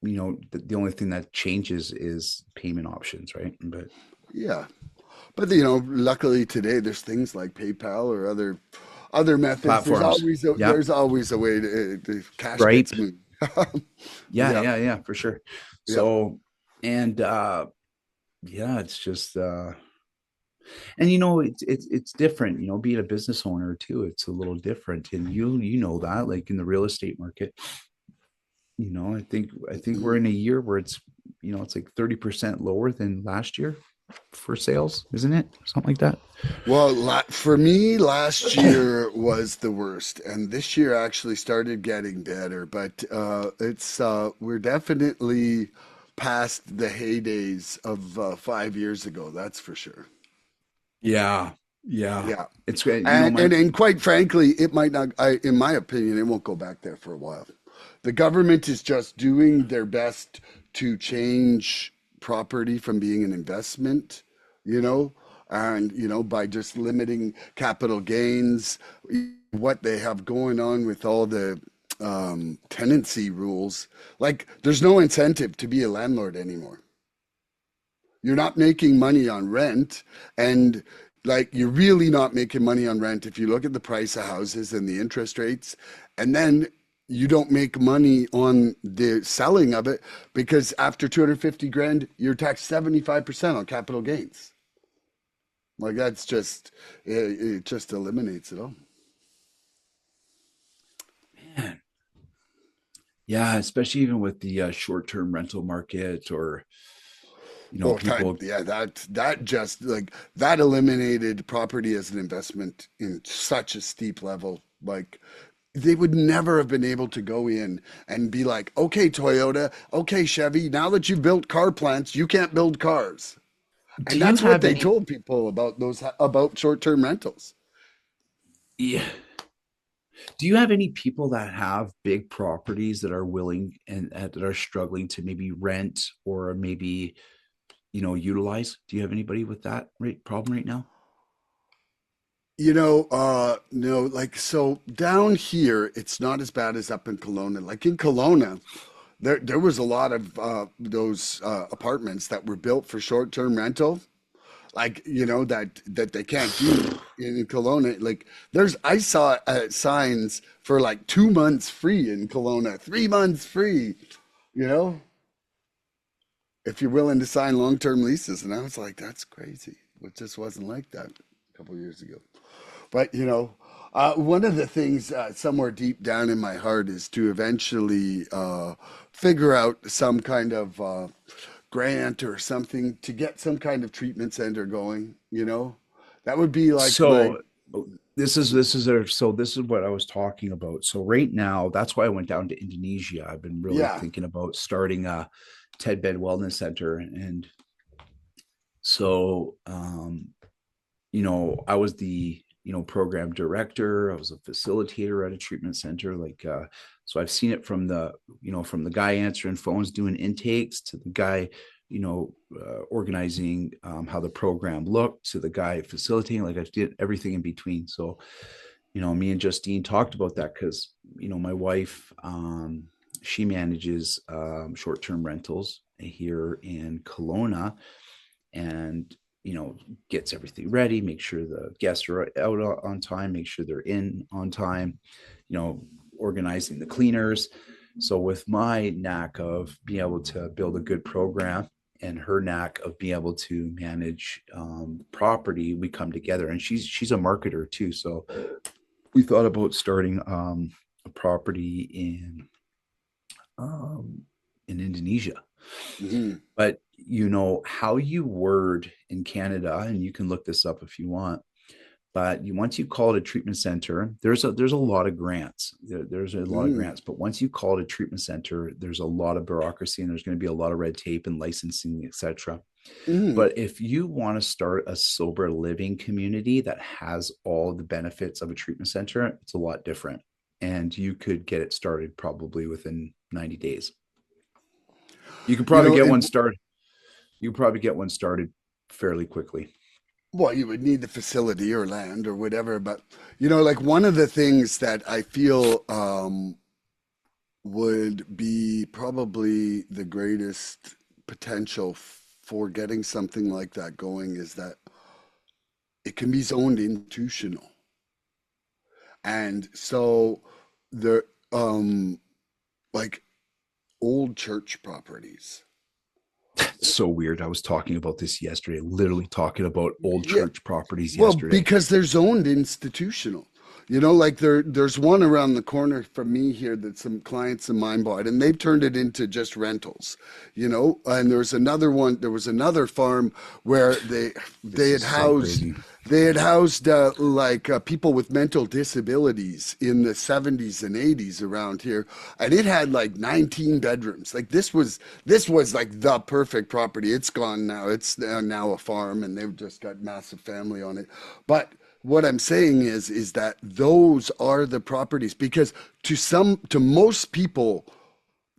the only thing that changes is payment options, right? But Yeah. But luckily today there's things like PayPal or other methods. There's platforms. always a, Yep. there's always a way to cash Stripe. gets moved. Yeah, Yeah. yeah, yeah, for sure. Yeah. So, and yeah, it's just and it's different, being a business owner too. It's a little different, and you know that, like in the real estate market, I think we're Mhm. in a year where it's like 30% lower than last year for sales, isn't it? Something like that. Well, for me, last year was the worst, and this year actually started getting better. But it's we're definitely past the heydays of 5 years ago. That's for sure. Yeah, yeah. Yeah, It's and my and quite frankly, it might not. In my opinion, it won't go back there for a while. The government is just doing their best to change property from being an investment, you know, and by just limiting capital gains, what they have going on with all the tenancy rules. Like, there's no incentive to be a landlord anymore. You're not making money on rent, and like you're really not making money on rent if you look at the price of houses and the interest rates, and then you don't make money on the selling of it because after 250 grand you're taxed 75% on capital gains. Like that's just it just eliminates it all. man. Yeah, especially even with the short-term rental market, or Oh, that People. yeah, that just like that eliminated property as an investment in such a steep level. Like they would never have been able to go in and be like, okay, Toyota, okay, Chevy, now that you've built car plants, you can't build cars. Do And you that's what have they any? told people about those about short-term rentals. Yeah. Do you have any people that have big properties that are willing and that are struggling to maybe rent or maybe utilize? Do you have anybody with that problem right now? No, like so down here, it's not as bad as up in Kelowna. Like in Kelowna, there was a lot of those apartments that were built for short-term rental, like that they can't do in Kelowna. Like I saw signs for like 2 months free in Kelowna, 3 months free. You know, if you're willing to sign long-term leases, and I was like, that's crazy. It just wasn't like that a couple years ago. But one of the things somewhere deep down in my heart is to eventually figure out some kind of grant or something to get some kind of treatment center going. That would be like my So this is what I was talking about. So right now, that's why I went down to Indonesia. I've been really yeah. thinking about starting a Ted Bed Wellness Center, and so I was the program director. I was a facilitator at a treatment center. So I've seen it from the guy answering phones, doing intakes, to the guy, organizing how the program looked, to the guy facilitating. Like I did everything in between. So, me and Justine talked about that because my wife, she manages short-term rentals here in Kelowna, and gets everything ready, make sure the guests are out on time, make sure they're in on time, organizing the cleaners. So with my knack of being able to build a good program and her knack of being able to manage property, we come together. And she's a marketer too, so we thought about starting a property um, in Indonesia. Mhm. But how you word in Canada, and you can look this up if you want. But once you call it a treatment center, there's a lot of grants. There's a lot of Mhm. grants, but once you call it a treatment center, there's a lot of bureaucracy, and there's going to be a lot of red tape and licensing, etc. Mhm. But if you want to start a sober living community that has all the benefits of a treatment center, it's a lot different, and you could get it started probably within 90 days. You could you probably know get it, one started you probably get one started fairly quickly. well, you would need the facility or land or whatever, but like one of the things that I feel would be probably the greatest potential for getting something like that going is that it can be zoned institutional. And so the like old church properties. It's so weird. I was talking about this yesterday, literally talking about old Yeah, church properties well, yesterday. because they're zoned institutional. Like there's one around the corner from me here that some clients of mine bought, and they've turned it into just rentals. And there was another farm where they This had is so housed crazy. people with mental disabilities in the 70s and 80s around here, and it had like 19 bedrooms. Like this was like the perfect property. It's gone now. It's now a farm, and they've just got massive family on it. But what I'm saying is that those are the properties, because to most people,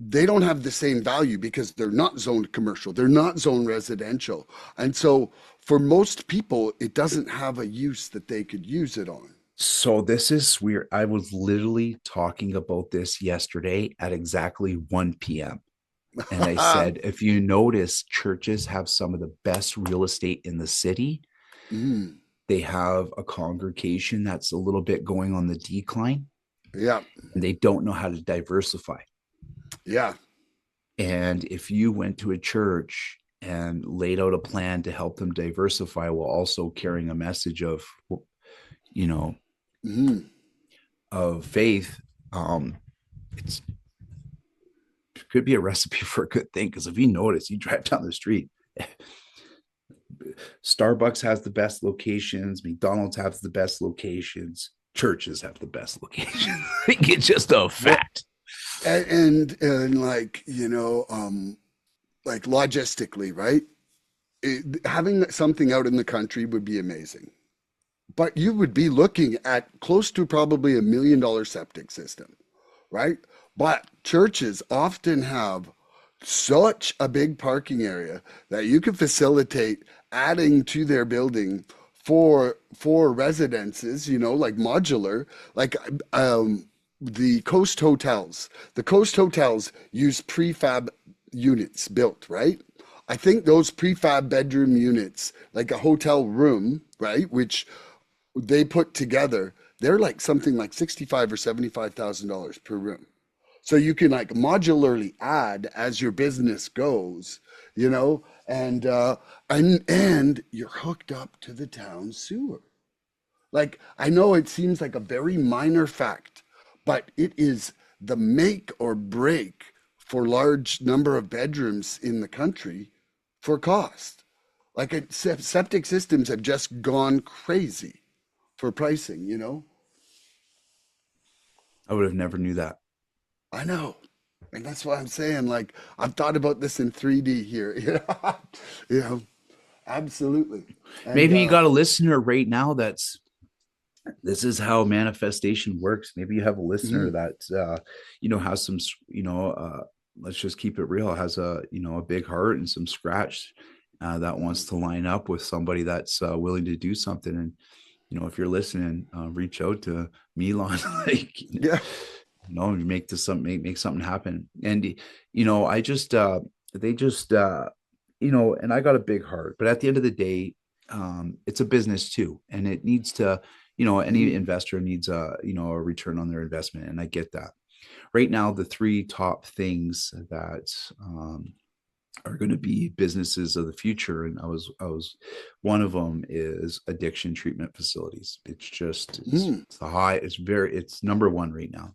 they don't have the same value because they're not zoned commercial, they're not zoned residential. And so for most people, it doesn't have a use that they could use it on. So this is weird. I was literally talking about this yesterday at exactly 1 p.m. And I said, if you notice, churches have some of the best real estate in the city. Mm, They have a congregation that's a little bit going on the decline, yeah, and they don't know how to diversify. yeah. And if you went to a church and laid out a plan to help them diversify while also carrying a message you know, Mm. of faith, it could be a recipe for a good thing. Because if you notice, you drive down the street, Starbucks has the best locations, McDonald's has the best locations, churches have the best locations. It's just a Well, fact. and like, like logistically, right? Having something out in the country would be amazing. But you would be looking at close to probably $1 million septic system, right? But churches often have such a big parking area that you can facilitate adding to their building for residences, like modular, like the coast hotels. The coast hotels use prefab units built, right? I think those prefab bedroom units, like a hotel room, right, which they put together, they're like something like 65 or $75,000 per room. So you can like modularly add as your business goes, you know, and you're hooked up to the town sewer. Like I know it seems like a very minor fact, but it is the make or break for large number of bedrooms in the country for cost. Like septic systems have just gone crazy for pricing. I would have never knew that. I know. And that's why I'm saying, like, I've thought about this in 3D here. You know, absolutely. And Maybe you got a listener right now that's this is how manifestation works. Maybe you have a listener mhm, that has some let's just keep it real, has a big heart and some scratch that wants to line up with somebody that's willing to do something. And if you're listening, reach out to Milan. Like, yeah. make this something, make something happen. And I just they just and I got a big heart, but at the end of the day, it's a business too, and it needs to, any Mhm, investor needs a return on their investment, and I get that. Right now, the three top things that are going to be businesses of the future, and I was one of them is addiction treatment facilities. It's just mhm, it's the high, it's number one right now.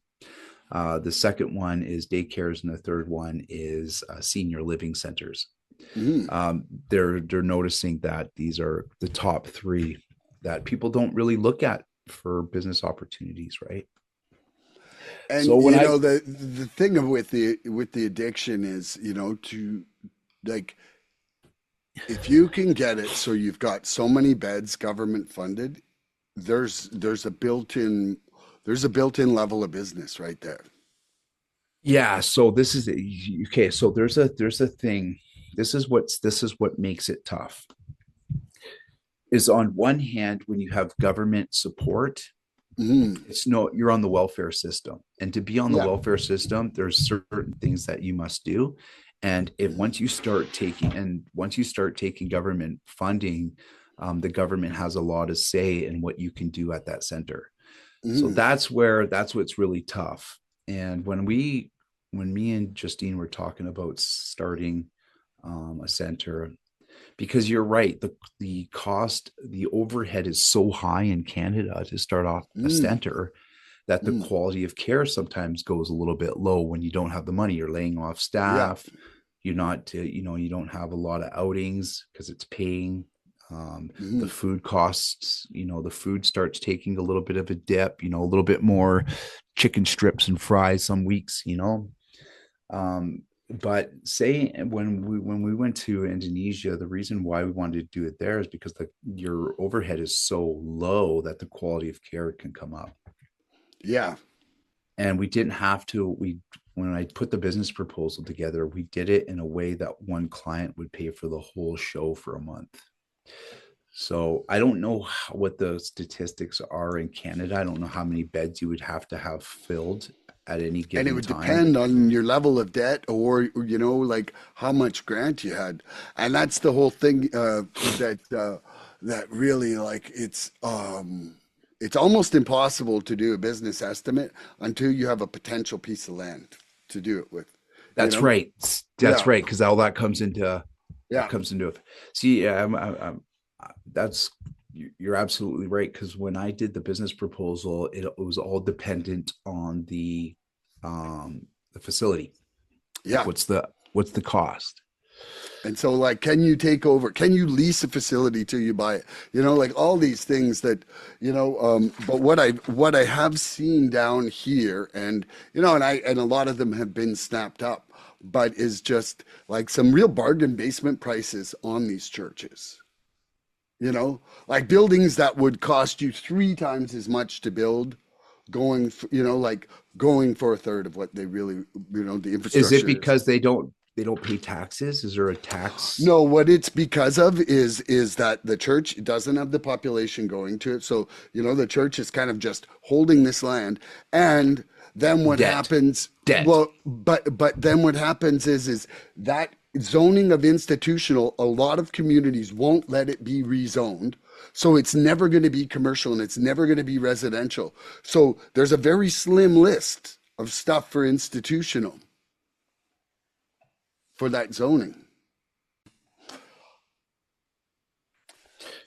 The second one is daycares, and the third one is senior living centers. mhm. They're noticing that these are the top three that people don't really look at for business opportunities, right? And So when I the thing of with the addiction is, to like if you can get it so you've got so many beds government funded, there's a built-in level of business right there. yeah, so this is okay. So there's a thing. This is what makes it tough. Is on one hand, when you have government support, Mhm. it's no, you're on the welfare system, and to be on the Yeah. welfare system there's certain things that you must do. And if once you start taking government funding, the government has a lot of say in what you can do at that center. So Mhm. that's what's really tough. And when me and Justine were talking about starting a center, because you're right, the cost, the overhead is so high in Canada to start off a Mhm. center that the Mhm. quality of care sometimes goes a little bit low when you don't have the money. You're laying off Yeah. staff. You're not, you don't have a lot of outings because it's paying. The Mhm. food costs, the food starts taking a little bit of a dip, a little bit more chicken strips and fries some weeks. But say when we went to Indonesia, the reason why we wanted to do it there is because your overhead is so low that the quality of care can come up. Yeah. And we didn't have to. We When I put the business proposal together, we did it in a way that one client would pay for the whole show for a month. So I don't know what the statistics are in Canada. I don't know how many beds you would have to have filled at any And it given would time. depend on your level of debt or, like how much grant you had. And that's the whole thing that really like it's almost impossible to do a business estimate until you have a potential piece of land to do it with, you That's know? right. That's Yeah. right. Because all that comes into Yeah. it. See, yeah, that's you're absolutely right. Because when I did the business proposal, it was all dependent on the facility. Like, Yeah. what's the cost? And so, like, can you take over? Can you lease a facility till you buy it? You know, like all these things that, but what I have seen down here, and and a lot of them have been snapped up, but is just like some real bargain basement prices on these churches. Like buildings that would cost you three times as much to build, like going for a third of what they really, the Is it infrastructure is. because they don't pay taxes? Is there a tax No, what it's because of is that the church doesn't have the population going to it. So, the church is kind of just holding this land. And then what debt? happens, Debt. well, but then what happens is that zoning of institutional, a lot of communities won't let it be rezoned. So it's never going to be commercial and it's never going to be residential. So there's a very slim list of stuff for institutional for that zoning.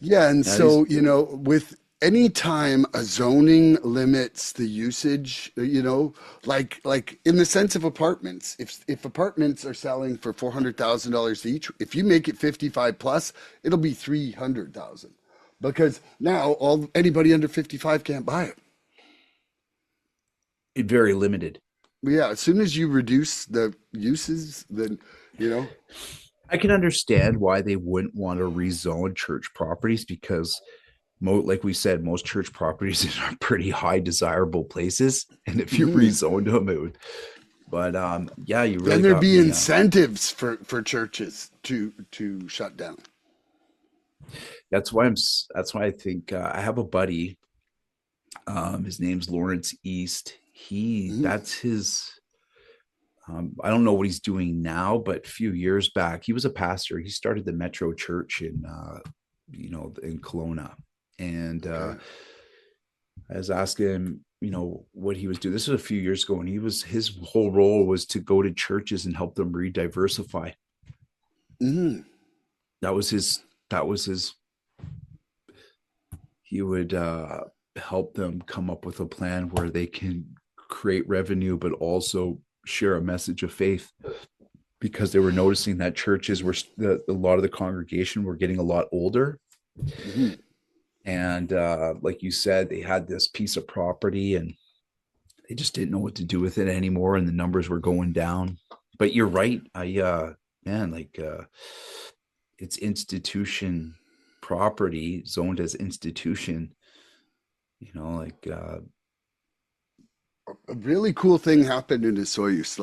Yeah, and That is so, with any time a zoning limits the usage, like in the sense of apartments, if apartments are selling for $400,000 each, if you make it 55 plus, it'll be 300,000 because now all anybody under 55 can't buy it. very limited. Yeah, as soon as you reduce the uses, then you know, I can understand why they wouldn't want to rezone church properties because like we said, most church properties are pretty high desirable places. And if you mhm. rezoned them, it would, but yeah, you Then really there'd got be me. incentives for churches to shut down. That's why I think I have a buddy. His name's Lawrence East. Mhm. That's his, I don't know what he's doing now, but a few years back, he was a pastor. He started the Metro Church in Kelowna. And Okay. I was asking him, what he was doing. This was a few years ago, and his whole role was to go to churches and help them re-diversify. Mhm. That was his. He would help them come up with a plan where they can create revenue, but also share a message of faith because they were noticing that churches were a lot of the congregation were getting a lot older, Mhm. and like you said, they had this piece of property and they just didn't know what to do with it anymore, and the numbers were going down. But you're right, I man, like it's institution property zoned as institution, like A really cool thing happened in Soyuz.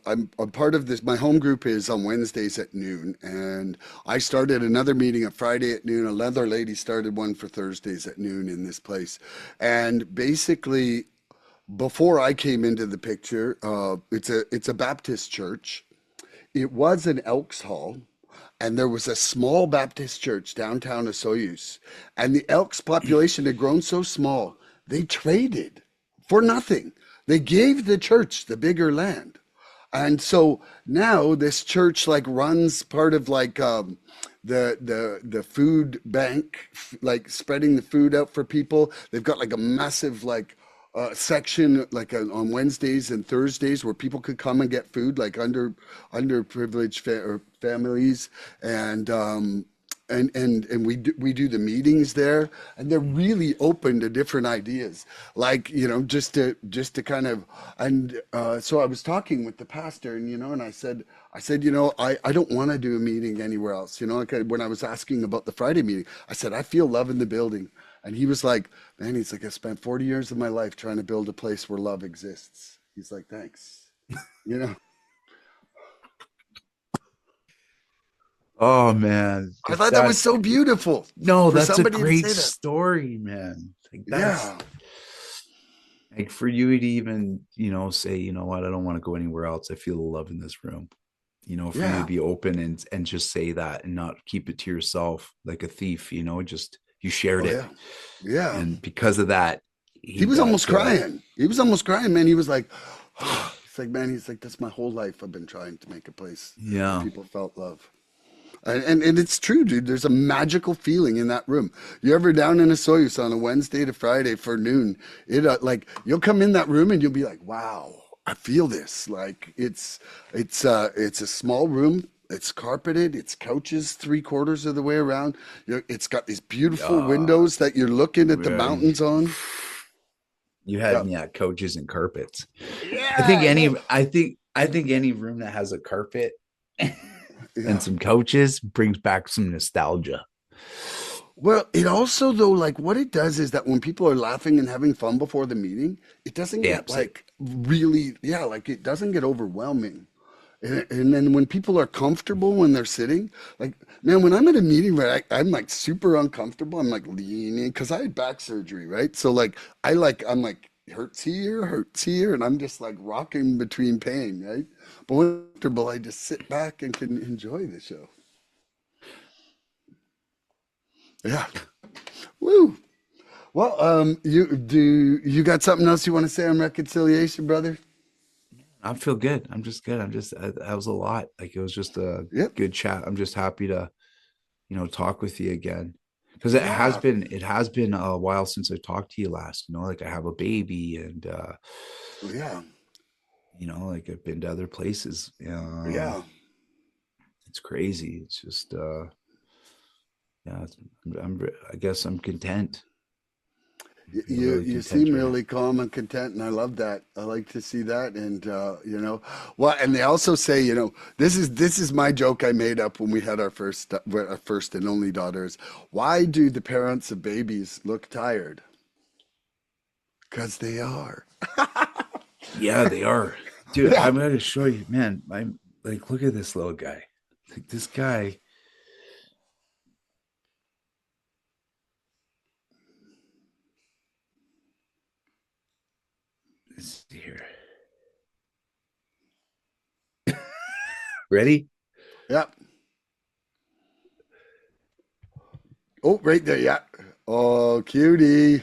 I'm part of this. My home group is on Wednesdays at noon, and I started another meeting on Friday at noon. Another lady started one for Thursdays at noon in this place, and basically, before I came into the picture, it's a Baptist church. It was an Elks Hall, and there was a small Baptist church downtown Soyuz, and the Elks population had grown so small they traded for nothing. They gave the church the bigger land. And so now this church like runs part of like the food bank, like spreading the food out for people. They've got like a massive like section like on Wednesdays and Thursdays where people could come and get food, like underprivileged or families, and we do the meetings there, and they're really open to different ideas, like just to kind of, and so I was talking with the pastor, and I said I don't want to do a meeting anywhere else, like when I was asking about the Friday meeting, I said I feel love in the building, and he was like, man, he's like, I spent 40 years of my life trying to build a place where love exists. He's like, thanks, you know. oh man, I if thought that was that so beautiful no, for that's a somebody to great say that. story, man. Like that's Yeah, like for you to even say, what, I don't want to go anywhere else, I feel the love in this room, for you to yeah, be open and just say that and not keep it to yourself like a thief, just you shared oh it, yeah, yeah. and because of that He he was got almost crying. He was almost crying, man. He was like, he's like, man, he's like, that's my whole life. I've been trying to make a place where yeah. people felt love. And it's true, dude. There's a magical feeling in that room. You ever down in a Soyuz on a Wednesday to Friday for noon? It like you'll come in that room and you'll be like, wow, I feel this. Like it's a small room. It's carpeted. It's couches 3/4 of the way around. It's got these beautiful Uh, windows that you're looking at the really, mountains on. you Yeah. had me at couches and carpets. I think Yeah, any no. I think any room that has a carpet and Yeah. some couches brings back some nostalgia. Well, it also though, like what it does is that when people are laughing and having fun before the meeting, it doesn't get Damps it. like really, yeah, like it doesn't get overwhelming. And then when people are comfortable when they're sitting, like man, when I'm at a meeting where I'm like super uncomfortable, I'm like leaning because I had back surgery, right? So like I'm like hurts here, and I'm just like rocking between pain, right? But when I'm comfortable, I just sit back and can enjoy the show. Yeah. Woo. Well, you got something else you want to say on reconciliation, brother? I feel good. I'm just good. That was a lot. Like it was just a Yep. good chat. I'm just happy to, talk with you again. Because Yeah. it has been a while since I talked to you last, like I have a baby and Yeah. like I've been to other places. Yeah. It's crazy. It's just yeah, I guess I'm content. I feel really You content seem right now. really calm and content, and I love that. I like to see that, and well, and they also say, this is my joke I made up when we had our first and only daughters. Why do the parents of babies look tired? Because they are. Yeah, they are. Dude, Yeah. I'm gonna show you, man. I'm like, look at this little guy. Like this guy is here. Ready? Yeah. Oh, right there. Yeah. Oh, cutie.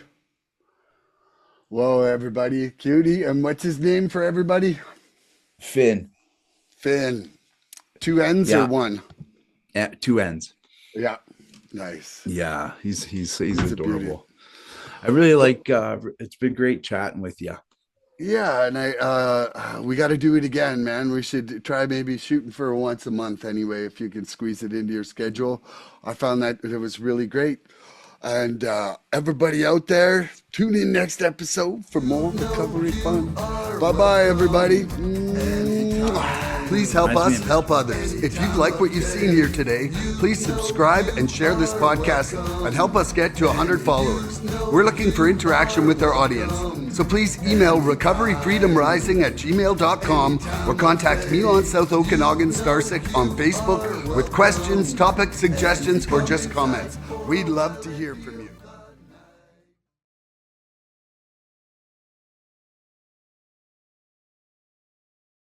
Whoa, everybody, cutie. And what's his name for everybody? Finn. Finn. Two N's or Yeah, one? at two ends. Yeah. Nice. Yeah, he's He's a beauty. adorable. I really Well, like it's been great chatting with you. yeah, and we got to do it again, man. We should try maybe shooting for once a month anyway, if you can squeeze it into your schedule. I found that it was really great. And everybody out there, tune in next episode for more recovery fun. Bye bye, everybody. Please help Reminds me us of help others. If you like what you've seen here today, please subscribe and share this podcast and help us get to 100 followers. We're looking for interaction with our audience. So please email recoveryfreedomrising@gmail.com or contact Milan South Okanagan Starcic on Facebook with questions, topic suggestions, or just comments. We'd love to hear from you.